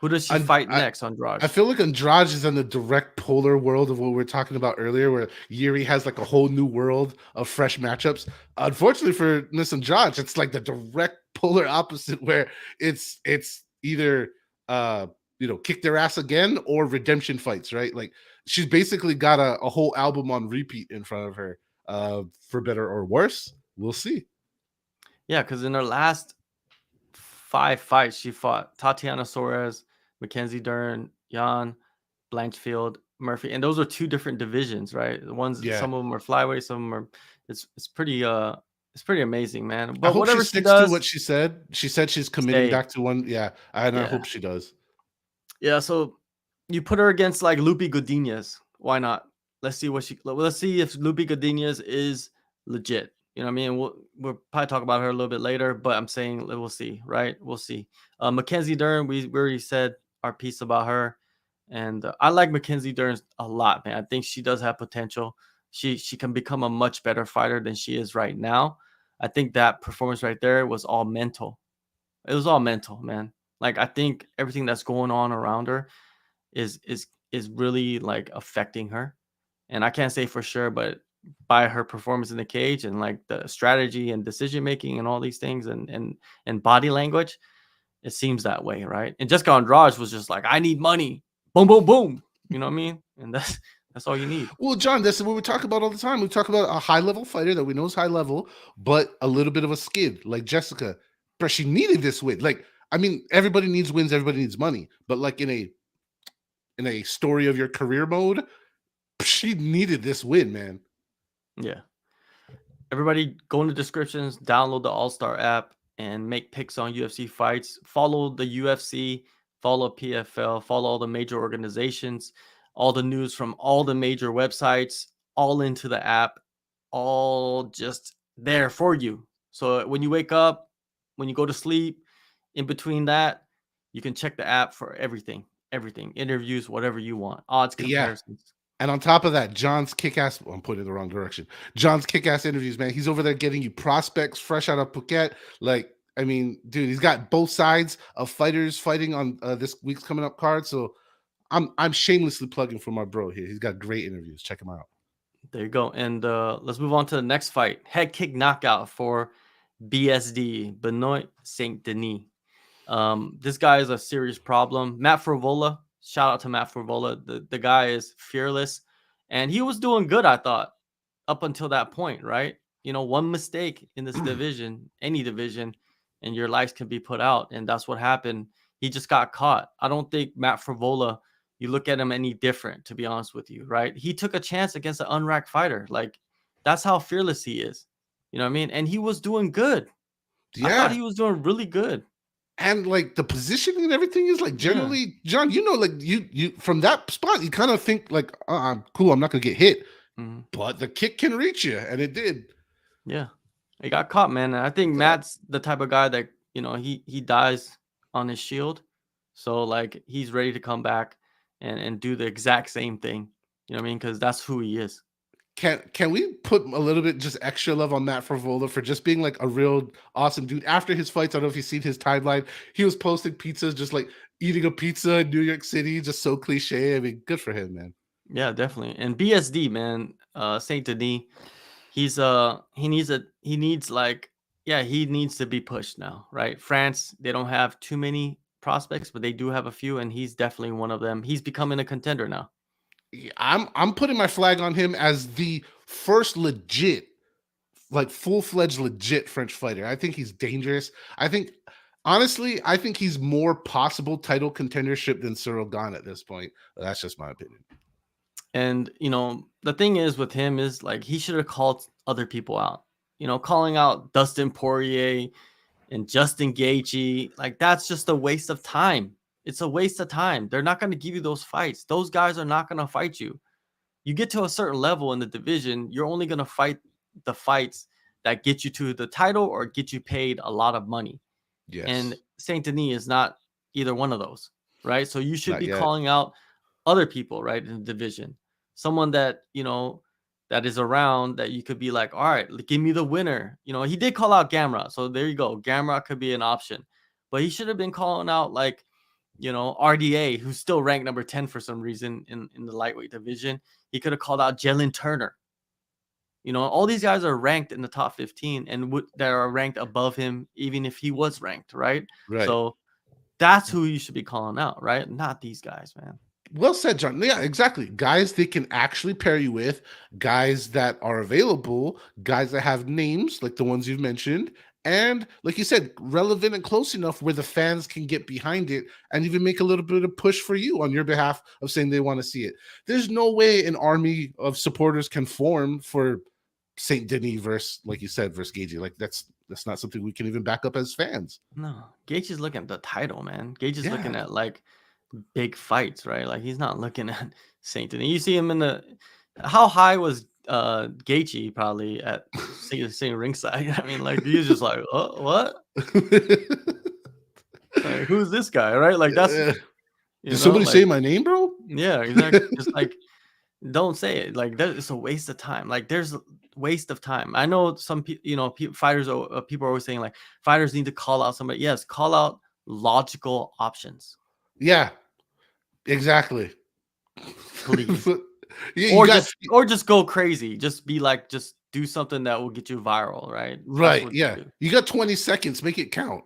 Who does she I, fight I next, Andrade? I feel like Andrade is in the direct polar world of what we were talking about earlier, where Yuri has like a whole new world of fresh matchups. Unfortunately for Miss Andrade, it's like the direct polar opposite, where it's either kick their ass again or redemption fights, right? Like she's basically got a whole album on repeat in front of her, for better or worse. We'll see. Yeah, because in her last 5 fights, she fought Tatiana Suarez, Mackenzie Dern, Jan Blanchfield, Murphy, and those are 2 different divisions, right? The ones, Yeah. some of them are flyweight, some of them are. It's pretty amazing, man. I But hope she whatever she sticks to does, what she said. She said she's committing stay. back to one. Yeah, and I Yeah, hope she does. yeah. So you put her against like Lupi Godinez. Why not? Let's see if Lupi Godinez is legit. You know what I mean? We'll probably talk about her a little bit later, but I'm saying we'll see, right? We'll see. Mackenzie Dern, we already said our piece about her, and I like Mackenzie Dern a lot, man. I think she does have potential. She can become a much better fighter than she is right now. I think that performance right there was all mental. It was all mental, man. Like I think everything that's going on around her is really like affecting her. And I can't say for sure, but by her performance in the cage and like the strategy and decision making and all these things and body language, it seems that way, right? And Jessica Andrade was just like, I need money, boom, boom, boom. You know what I mean? And that's all you need. Well, John, this is what we talk about all the time. We talk about a high level fighter that we know is high level, but a little bit of a skid, like Jessica. But she needed this win. Like, I mean, everybody needs wins, everybody needs money. But like in a story of your career mode, she needed this win, man. Yeah. Everybody go in the descriptions, download the AllStar app, and make picks on UFC fights. Follow the UFC, follow PFL, follow all the major organizations, all the news from all the major websites, all into the app, all just there for you. So when you wake up, when you go to sleep, in between that, you can check the app for everything. everything, interviews, whatever you want, odds Yeah. comparisons. And on top of that, John's kick-ass I'm pointing in the wrong direction. John's kick-ass interviews, man. He's over there getting you prospects fresh out of Phuket. Like, I mean, dude, he's got both sides of fighters fighting on this week's coming up card. So I'm shamelessly plugging for my bro here. He's got great interviews. Check him out. There you go. And let's move on to the next fight. Head kick knockout for BSD, Benoit Saint Denis. This guy is a serious problem. Matt Frovola, shout out to Matt Frovola. The guy is fearless, and he was doing good, I thought, up until that point, right? You know, one mistake in this division, any division, and your lives can be put out, and that's what happened. He just got caught. I don't think Matt Frovola, you look at him any different, to be honest with you, right? He took a chance against an unranked fighter. Like, that's how fearless he is. You know what I mean? And he was doing good. I thought Yeah. he was doing really good. And like the positioning and everything is like Yeah. generally, John, you know, like you from that spot, you kind of think like, I'm cool, I'm not gonna get hit. Mhm. But the kick can reach you, and it did. Yeah. He got caught, man. And I think Matt's the type of guy that, you know, he dies on his shield. So like he's ready to come back and do the exact same thing. You know what I mean? Because that's who he is. Can we put a little bit just extra love on Matt Frovola for just being like a real awesome dude? After his fights, I don't know if you've seen his timeline. He was posting pizzas, just like eating a pizza in New York City, just so cliche. I mean, good for him, man. Yeah, definitely. And BSD, man, Saint Denis, he needs like, yeah, he needs to be pushed now, right? France, they don't have too many prospects, but they do have a few, and he's definitely one of them. He's becoming a contender now. I'm putting my flag on him as the first legit, like full-fledged legit French fighter. I think he's dangerous. I think honestly, I think he's more possible title contendership than Cyril Gane at this point. That's just my opinion. And, you know, the thing is with him is like he should have called other people out. You know, calling out Dustin Poirier and Justin Gaethje, like that's just a waste of time. It's a waste of time. They're not going to give you those fights. Those guys are not going to fight you. You get to a certain level in the division, you're only going to fight the fights that get you to the title or get you paid a lot of money. And Yes. Saint Denis is not either one of those, right? So you should Not be yet. calling out other people, right, in the division. Someone that, you know, that is around that you could be like, all right, give me the winner. You know, he did call out Gamrot. So there you go. Gamrot could be an option. But he should have been calling out like, you know, RDA, who's still ranked number 10 for some reason in the lightweight division. He could have called out Jalen Turner. You know, all these guys are ranked in the top 15 and that are ranked above him, even if he was ranked, right? Right. So that's who you should be calling out, right? Not these guys, man. Well said, John. Yeah, exactly. Guys they can actually pair you with, guys that are available, guys that have names like the ones you've mentioned, and like you said, relevant and close enough where the fans can get behind it and even make a little bit of push for you on your behalf of saying they want to see it. There's no way an army of supporters can form for Saint Denis versus, like you said, versus Gaethje. Like that's not something we can even back up as fans. No, Gage is looking at the title, man. Gage is looking Yeah. at like big fights, right? Like he's not looking at Saint Denis. You see him in the how high was Gaethje probably at seeing ringside? I mean, like he's just like, oh, what? Like, who's this guy, right? Like that's Did you know, somebody say like my name, bro? yeah, exactly. Just like don't say it. Like that, it's a waste of time. Like there's a waste of time. I know some people, you know, fighters, people are always saying like fighters need to call out somebody. Yes, call out logical options, Yeah, exactly. please. Yeah, you got Or just go crazy. Just be like, just do something that will get you viral, right? That's right. what you Yeah, do. you got 20 seconds. Make it count.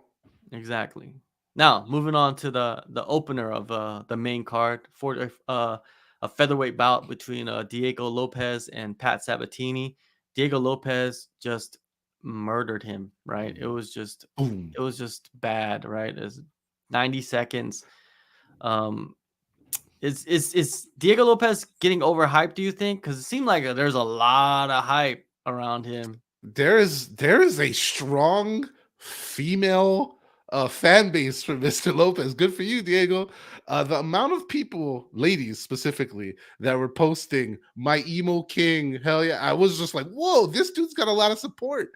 Exactly. Now, moving on to the opener of the main card for a featherweight bout between Diego Lopez and Pat Sabatini. Diego Lopez just murdered him, right? Boom. It was just bad, right? It's 90 seconds. Um is Diego Lopez getting overhyped, do you think? Because it seemed like there's a lot of hype around him. There is a strong female fan base for Mr. Lopez. Good for you, Diego. The amount of people, ladies specifically, that were posting my emo king, hell yeah, I was just like, whoa, this dude's got a lot of support.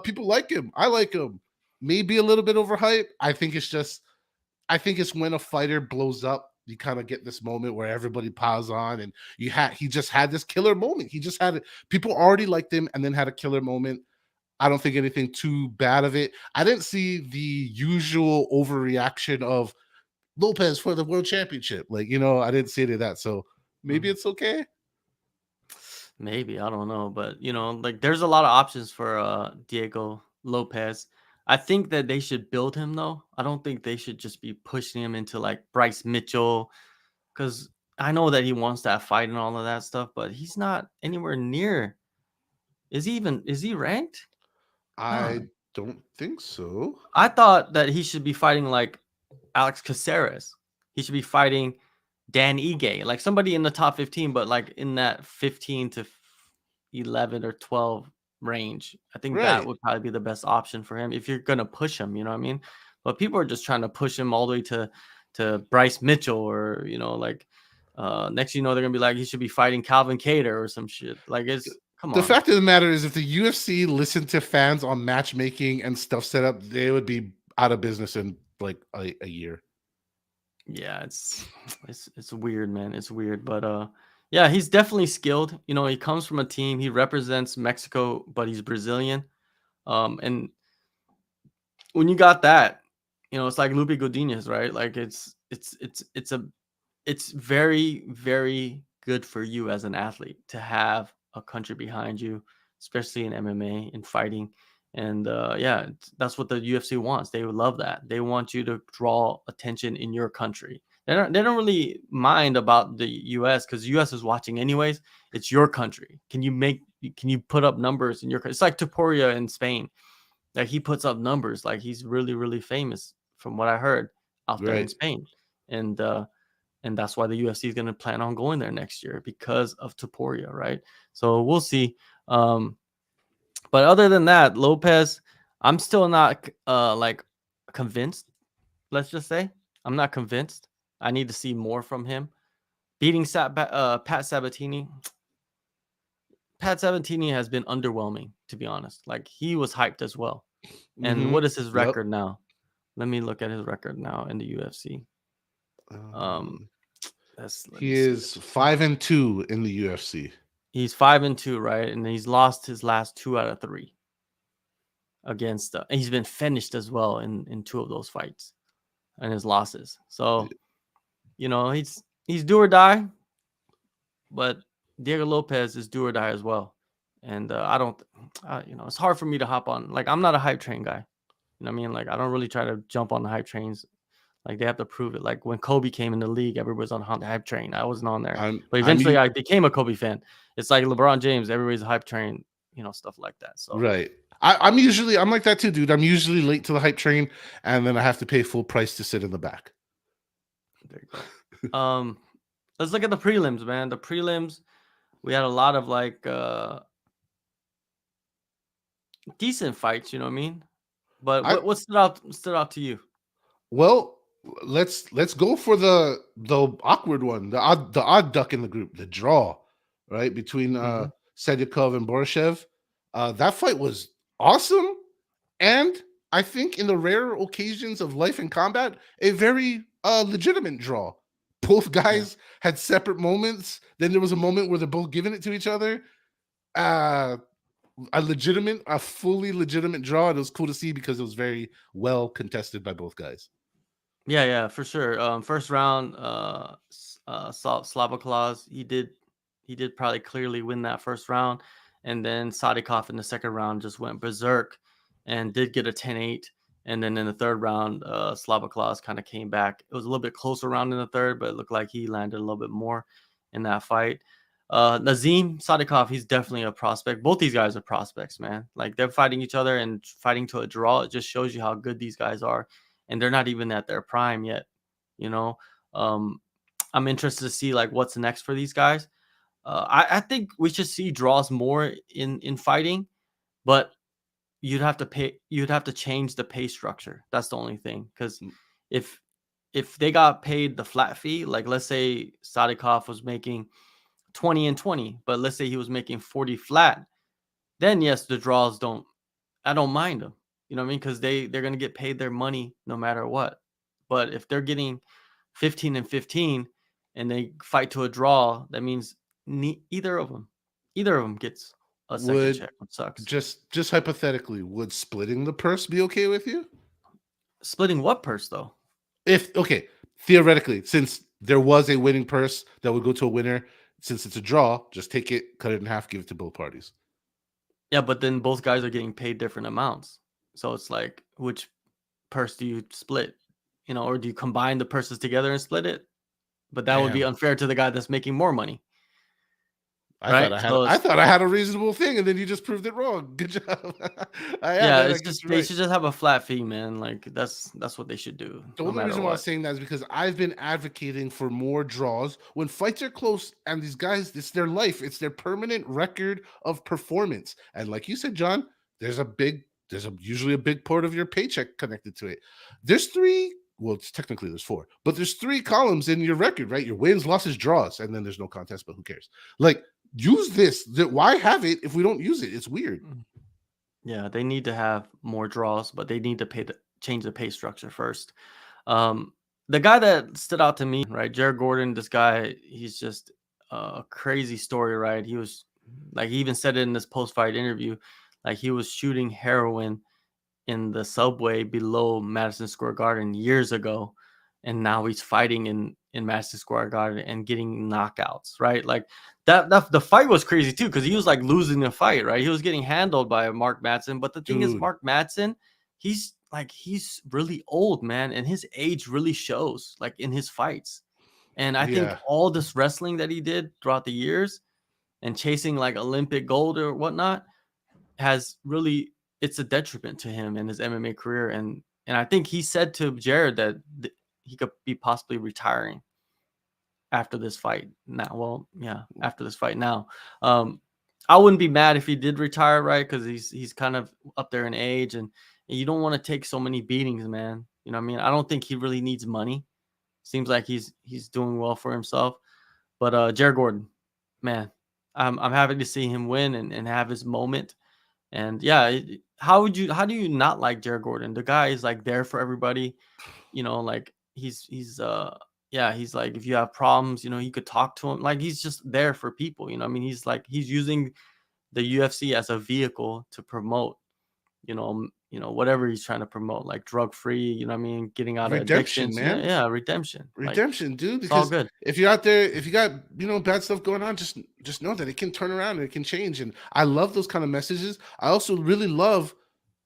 People like him. I like him. Maybe a little bit overhyped. I think it's when a fighter blows up you kind of get this moment where everybody piles on, and he just had this killer moment. He just had it. People already liked him, and then had a killer moment. I don't think anything too bad of it. I didn't see the usual overreaction of Lopez for the world championship. Like, I didn't see any of that. So maybe Mhm. it's okay. Maybe, I don't know, but like there's a lot of options for Diego Lopez. I think that they should build him though. I don't think they should just be pushing him into like Bryce Mitchell, because I know that he wants that fight and all of that stuff, but he's not anywhere near. Is he ranked? Huh. I don't think so. I thought that he should be fighting like Alex Caceres. He should be fighting Dan Ige, like somebody in the top 15, but like in that 15 to 11 or 12 range. I think that Right. would probably be the best option for him if you're gonna push him. You know what I mean? But people are just trying to push him all the way to Bryce Mitchell, or like next they're gonna be like he should be fighting Calvin Cater or some shit. Like it's come The on. fact of the matter is, if the UFC listened to fans on matchmaking and stuff set up, they would be out of business in like a year. Yeah, it's weird, man. It's weird, but yeah, he's definitely skilled. He comes from a team. He represents Mexico, but he's Brazilian. And when you got that, it's like Lupe Godinez, right? Like it's very, very good for you as an athlete to have a country behind you, especially in MMA and fighting. And yeah, that's what the UFC wants. They would love that. They want you to draw attention in your country. They don't really mind about the US, because US is watching anyways. It's your country. Can you put up numbers in your country? It's like Topuria in Spain. Like he puts up numbers. Like he's really, really famous from what I heard out there in Right. Spain. And that's why the UFC is going to plan on going there next year, because of Topuria, right? So we'll see. But other than that, Lopez, I'm still not like convinced. Let's just say I'm not convinced. I need to see more from him. Beating Pat Sabatini. Pat Sabatini has been underwhelming, to be honest. Like he was hyped as well. And Mm-hmm. what is his Yep. record now? Let me look at his record now in the UFC. Um, Um, let he me see. is 5-2 in the UFC. He's 5-2, right? And he's lost his last 2 out of 3 against. And he's been finished as well in 2 of those fights and his losses. So he's do or die, but Diego Lopez is do or die as well. And I don't, it's hard for me to hop on. Like I'm not a hype train guy. You know what I mean? Like I don't really try to jump on the hype trains. Like they have to prove it. Like when Kobe came in the league, everybody's on the hype train. I wasn't on there, I'm but I'm eventually u- I became a Kobe fan. It's like LeBron James. Everybody's a hype train. Stuff like that. So right. I'm like that too, dude. I'm usually late to the hype train, and then I have to pay full price to sit in the back. there you go. Let's look at the prelims, man. The prelims, we had a lot of like decent fights. You know what I mean? But I what stood out to you? Well, let's go for the awkward one, the odd duck in the group, the draw, right, between Hmm. Sedyakov and Borishev. That fight was awesome, and I think in the rare occasions of life and combat, a very legitimate draw. Both Yeah. guys had separate moments. Then there was a moment where they're both giving it to each other. Uh, a fully legitimate draw. And it was cool to see because it was very well contested by both guys. Yeah, for sure. First round, Slava he did probably clearly win that first round, and then Sadikov in the second round just went berserk and did get a 10-8. And then in the third round, Slava kind of came back. It was a little bit closer round in the third, but it looked like he landed a little bit more in that fight. Nazim Sadikov, he's definitely a prospect. Both these guys are prospects, man. Like they're fighting each other and fighting to a draw. It just shows you how good these guys are, and they're not even at their prime yet. You know, um, I'm interested to see like what's next for these guys. I think we should see draws more in fighting, but you'd have to change the pay structure. That's the only thing, because if they got paid the flat fee, like let's say Sadikov was making 20 and 20, but let's say he was making 40 flat, then yes, the draws don't. I don't mind them. You know what I mean? Because they're gonna get paid their money no matter what. But if they're getting 15-15 and they fight to a draw, that means either of them gets a second Would check, which sucks. just hypothetically, would splitting the purse be okay with you? Splitting what purse though? If okay, theoretically, since there was a winning purse that would go to a winner, since it's a draw, just take it, cut it in half, give it to both parties. Yeah, but then both guys are getting paid different amounts. So it's like, which purse do you split? Or do you combine the purses together and split it? But that would be Damn. unfair to the guy that's making more money, I thought right? I had So I it's thought I had a reasonable thing, and then you just proved it wrong. Good job. Yeah, yeah, man, I it's guess just you're they right. should just have a flat fee, man. Like that's what they should do, The no only matter reason why I was what. saying that is because I've been advocating for more draws when fights are close, and these guys, it's their life, it's their permanent record of performance. And like you said, John, there's usually a big part of your paycheck connected to it. There's three, well, it's technically there's four, but there's three columns in your record, right? Your wins, losses, draws, and then there's no contest, but who cares? Like, use this. Why have it if we don't use it? It's weird. Mm. Yeah, they need to have more draws, but they need to change the pay structure first. Um, the guy that stood out to me, right, Jared Gordon, this guy, he's just a crazy story, right? He was like, he even said it in this post-fight interview, like he was shooting heroin in the subway below Madison Square Garden years ago, and now he's fighting in Madison Square Garden and getting knockouts, right? Like that the fight was crazy too, because he was like losing the fight, right? He was getting handled by Mark Madsen, but the thing is, Dude, Mark Madsen, he's really old, man, and his age really shows like in his fights. And I think yeah. all this wrestling that he did throughout the years and chasing like Olympic gold or whatnot has really, it's a detriment to him and his MMA career. And I think he said to Jared that he could be possibly retiring after this fight now. Well, yeah, after this fight now. I wouldn't be mad if he did retire, right? Because he's kind of up there in age, and you don't want to take so many beatings, man. You know what I mean? I don't think he really needs money. Seems like he's doing well for himself. But Jared Gordon, man, I'm happy to see him win and have his moment. And yeah, how do you not like Jared Gordon? The guy is like there for everybody, like he's yeah, he's like, if you have problems, you could talk to him. Like he's just there for people, I mean, he's like he's using the UFC as a vehicle to promote, whatever he's trying to promote, like drug free, what I mean, getting out of Redemption, addictions. Yeah, man. yeah, redemption. Like Redemption, dude. it's all Because good. if you're out there, if you got bad stuff going on, just know that it can turn around and it can change. And I love those kind of messages. I also really love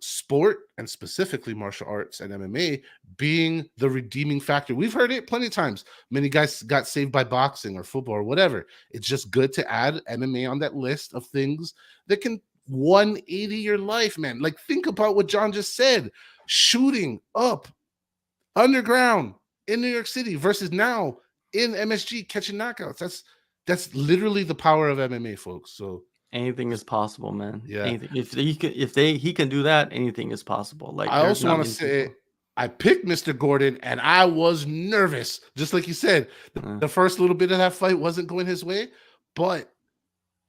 sport, and specifically martial arts and MMA, being the redeeming factor. We've heard it plenty of times. Many guys got saved by boxing or football or whatever. It's just good to add MMA on that list of things that can 180 your life, man. Like, think about what John just said: shooting up underground in New York City versus now in MSG catching knockouts. That's literally the power of MMA, folks. So Anything is possible, man. yeah. Anything. If he can do that, anything is possible. Like I there's also not want to many say people. I picked Mr. Gordon and I was nervous. Just like you said, Uh, the first little bit of that fight wasn't going his way. But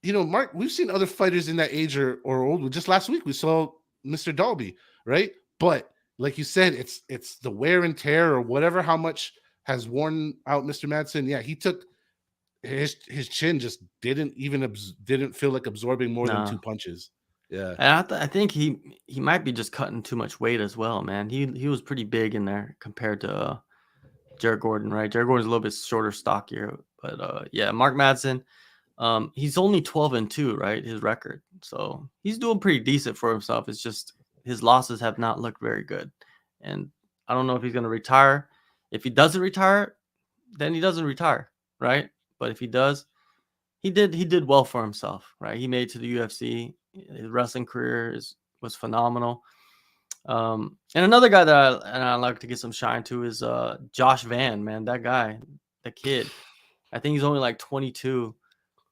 Mark, we've seen other fighters in that age or older. Just last week we saw Mr. Dalby, right? But like you said, it's the wear and tear or whatever, how much has worn out Mr. Madsen. Yeah, he took his chin just didn't feel like absorbing more than nah. two punches. Yeah. And I think he might be just cutting too much weight as well, man. He was pretty big in there compared to Jared Gordon, right? Jared Gordon's a little bit shorter, stockier, but yeah, Mark Madsen, he's only 12-2, right? His record, so he's doing pretty decent for himself. It's just his losses have not looked very good, and I don't know if he's gonna retire. If he doesn't retire, then he doesn't retire, right? But if he does, he did well for himself, right? He made it to the UFC. His wrestling career was phenomenal. And another guy that I like to get some shine to is Josh Van, man. That guy, the kid. I think he's only like 22,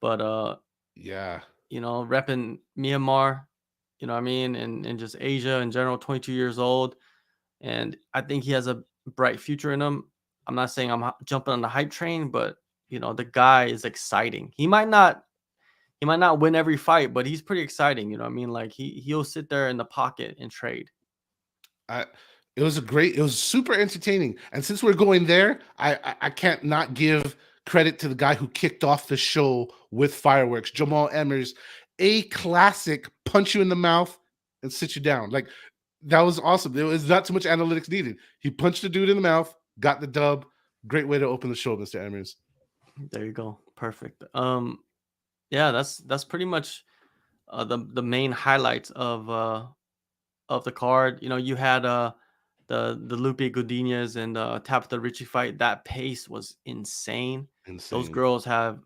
but Yeah. repping Myanmar, what I mean, and just Asia in general, 22 years old. And I think he has a bright future in him. I'm not saying I'm jumping on the hype train, but the guy is exciting. He might not win every fight, but he's pretty exciting. You know what I mean? Like he'll sit there in the pocket and trade. I It was super entertaining. And since we're going there, I can't not give credit to the guy who kicked off the show with fireworks, Jamal Emmers, a classic punch you in the mouth and sit you down. Like that was awesome. There was not too much analytics needed. He punched the dude in the mouth, got the dub. Great way to open the show, Mr. Emmers. There you go. Perfect. Yeah, that's pretty much the main highlights of the card. You know, you had the Lupe Godinez and Tabitha Ricci fight. That pace was insane. Those Insane. girls have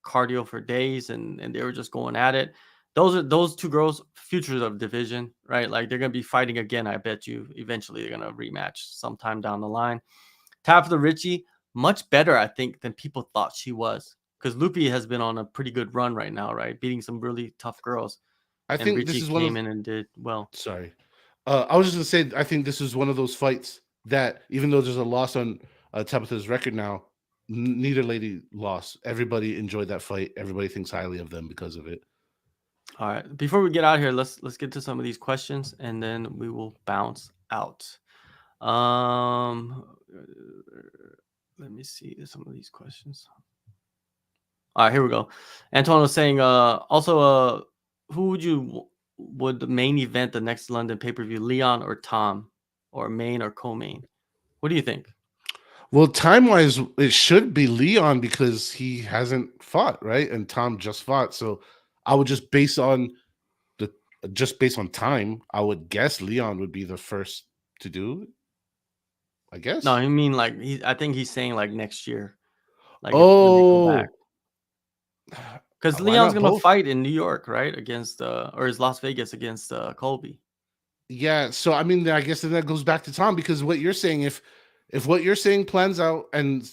cardio for days, and they were just going at it. Those two girls, futures of division, right? Like they're gonna be fighting again. I bet you eventually they're gonna rematch sometime down the line. Tabitha Ricci, much better, I think, than people thought she was. Because Lupe has been on a pretty good run right now, right? Beating some really tough girls. I And think this Ricci is one came of in and did well. sorry. I was just gonna say I think this is one of those fights that even though there's a loss on Tabitha's record now, neither lady lost. Everybody enjoyed that fight. Everybody thinks highly of them because of it. All right. Before we get out here, let's get to some of these questions and then we will bounce out. Let me see some of these questions. All right, here we go. Antoine was saying also who would the main event the next London pay-per-view, Leon or Tom, or main or co-main? What do you think? Well, time wise, it should be Leon because he hasn't fought, right? And Tom just fought. So I would the just based on time, I would guess Leon would be the first to do it. I No, guess. I mean like I think he's saying like next year, like if when they come back, Oh, because why Leon's not gonna both? fight in New York, right? Against or is Las Vegas against Colby? Yeah, so I mean, I guess then that goes back to Tom because what you're saying, if what you're saying plans out and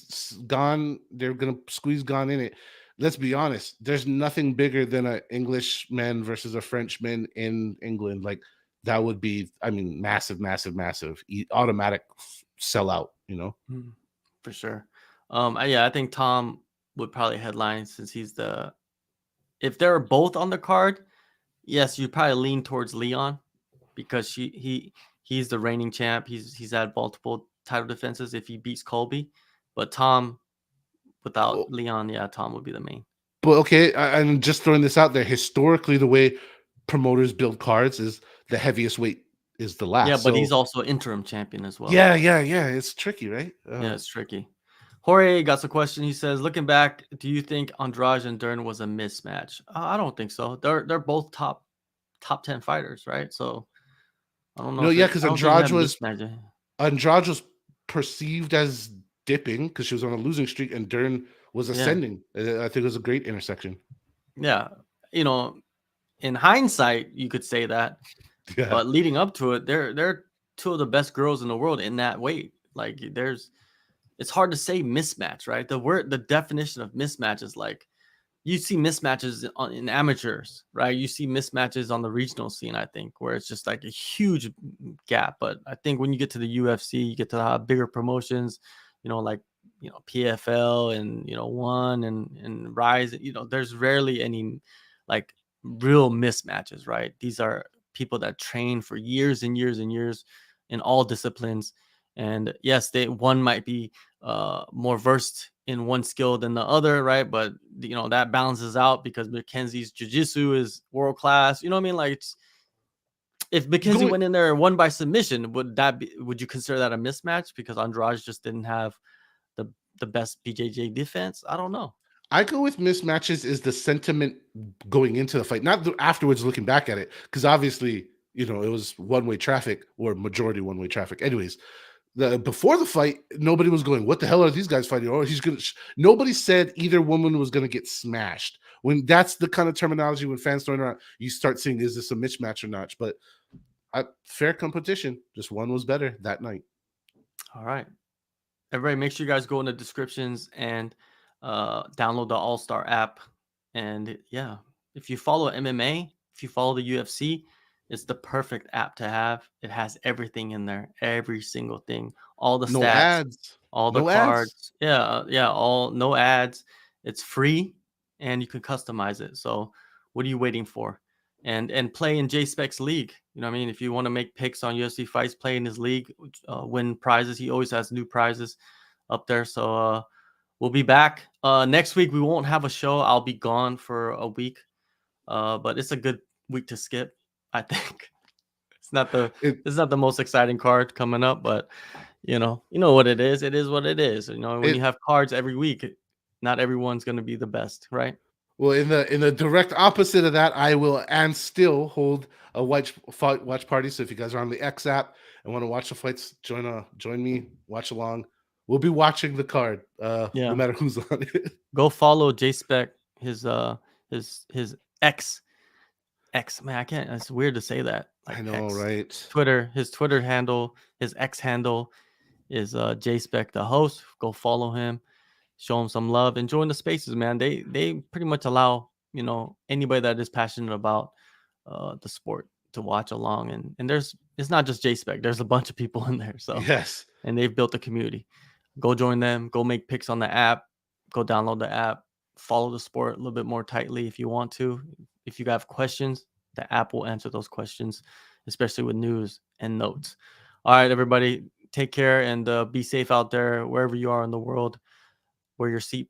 gone, they're gonna squeeze gone in it. Let's be honest. There's nothing bigger than an Englishman versus a Frenchman in England. Like that would be, I mean, massive, massive, massive, automatic sellout. You know. Hmm, for sure. Yeah, I think Tom would probably headline since he's the. If they're both on the card, yes, you probably lean towards Leon because he's the reigning champ. He's had multiple title defenses if he beats Colby, but Tom without Leon, yeah, Tom would be the main. But okay, I'm just throwing this out there. Historically, the way promoters build cards is the heaviest weight is the Yeah, last. but he's So also interim champion as well. yeah. It's tricky, right? Yeah, it's tricky. Jorge got a question. He says, looking back, do you think Andrade and Dern was a mismatch? I don't think so. They're both top 10 fighters, right? So I don't know no, if yeah, it. because I don't think you have mismatch. Andrade was perceived as dipping because she was on a losing streak, and Dern was Yeah, ascending. I think it was a great intersection. yeah. You know, in hindsight, you could say that, Yeah. but leading up to it, they're two of the best girls in the world in that weight. Like, it's hard to say mismatch, right? The definition of mismatch is like you see mismatches in amateurs, right? You see mismatches on the regional scene, I think, where it's just like a huge gap. But I think when you get to the UFC, you get to have bigger promotions, like PFL and One and Rise. There's rarely any like real mismatches, right? These are people that train for years and years and years in all disciplines. And yes, one might be more versed in one skill than the other, right? But that balances out because Mackenzie's jiu-jitsu is world class. You know what I mean? Like, if Mackenzie Going went in there and won by submission, would you consider that a mismatch because Andrade just didn't have the the best BJJ defense? I don't know. I go with mismatches is the sentiment going into the fight, not afterwards looking back at it, because obviously, it was one-way traffic or majority one-way traffic. Anyways, before the fight, nobody was going, "What the hell are these guys fighting?" Or he's gonna. Nobody said either woman was gonna get smashed. When that's the kind of terminology when fans throwing around, you start seeing is this a mismatch or not? But fair competition, just one was better that night. All right. Everybody, make sure you guys go in the descriptions and download the AllStar app. And yeah, if you follow MMA, if you follow the UFC, it's the perfect app to have. It has everything in there, every single thing, all the No stats, ads, all the no ads. cards. Yeah, all no ads. It's free and you can customize it. So what are you waiting for? And play in J Specs League. You know what I mean? If you want to make picks on UFC fights, play in his league, win prizes. He always has new prizes up there. So we'll be back next week. We won't have a show. I'll be gone for a week, but it's a good week to skip. I think it's not the It, it's not the most exciting card coming up, but you know what it is. It is what it is. You know, when you it have cards every week, not everyone's going to be the best, right? well, in the direct opposite of that, I will and still hold a fight watch party. So if you guys are on the X app and want to watch the fights, join me, watch along. We'll be watching the card, no Yeah. matter who's on it. Go follow J Spec, his X, man. I can't. It's weird to say that. I Like know, X. right? His Twitter handle, his X handle is J Spec the host. Go follow him, show him some love, and join the spaces, man. They pretty much allow anybody that is passionate about the sport to watch along, and it's not just J Spec. There's a bunch of people in there, so Yes. and they've built a community. Go join them. Go make picks on the app. Go download the app. Follow the sport a little bit more tightly if you want to. If you have questions, the app will answer those questions, especially with news and notes. All right, everybody, take care and be safe out there wherever you are in the world. Wear your seatbelt.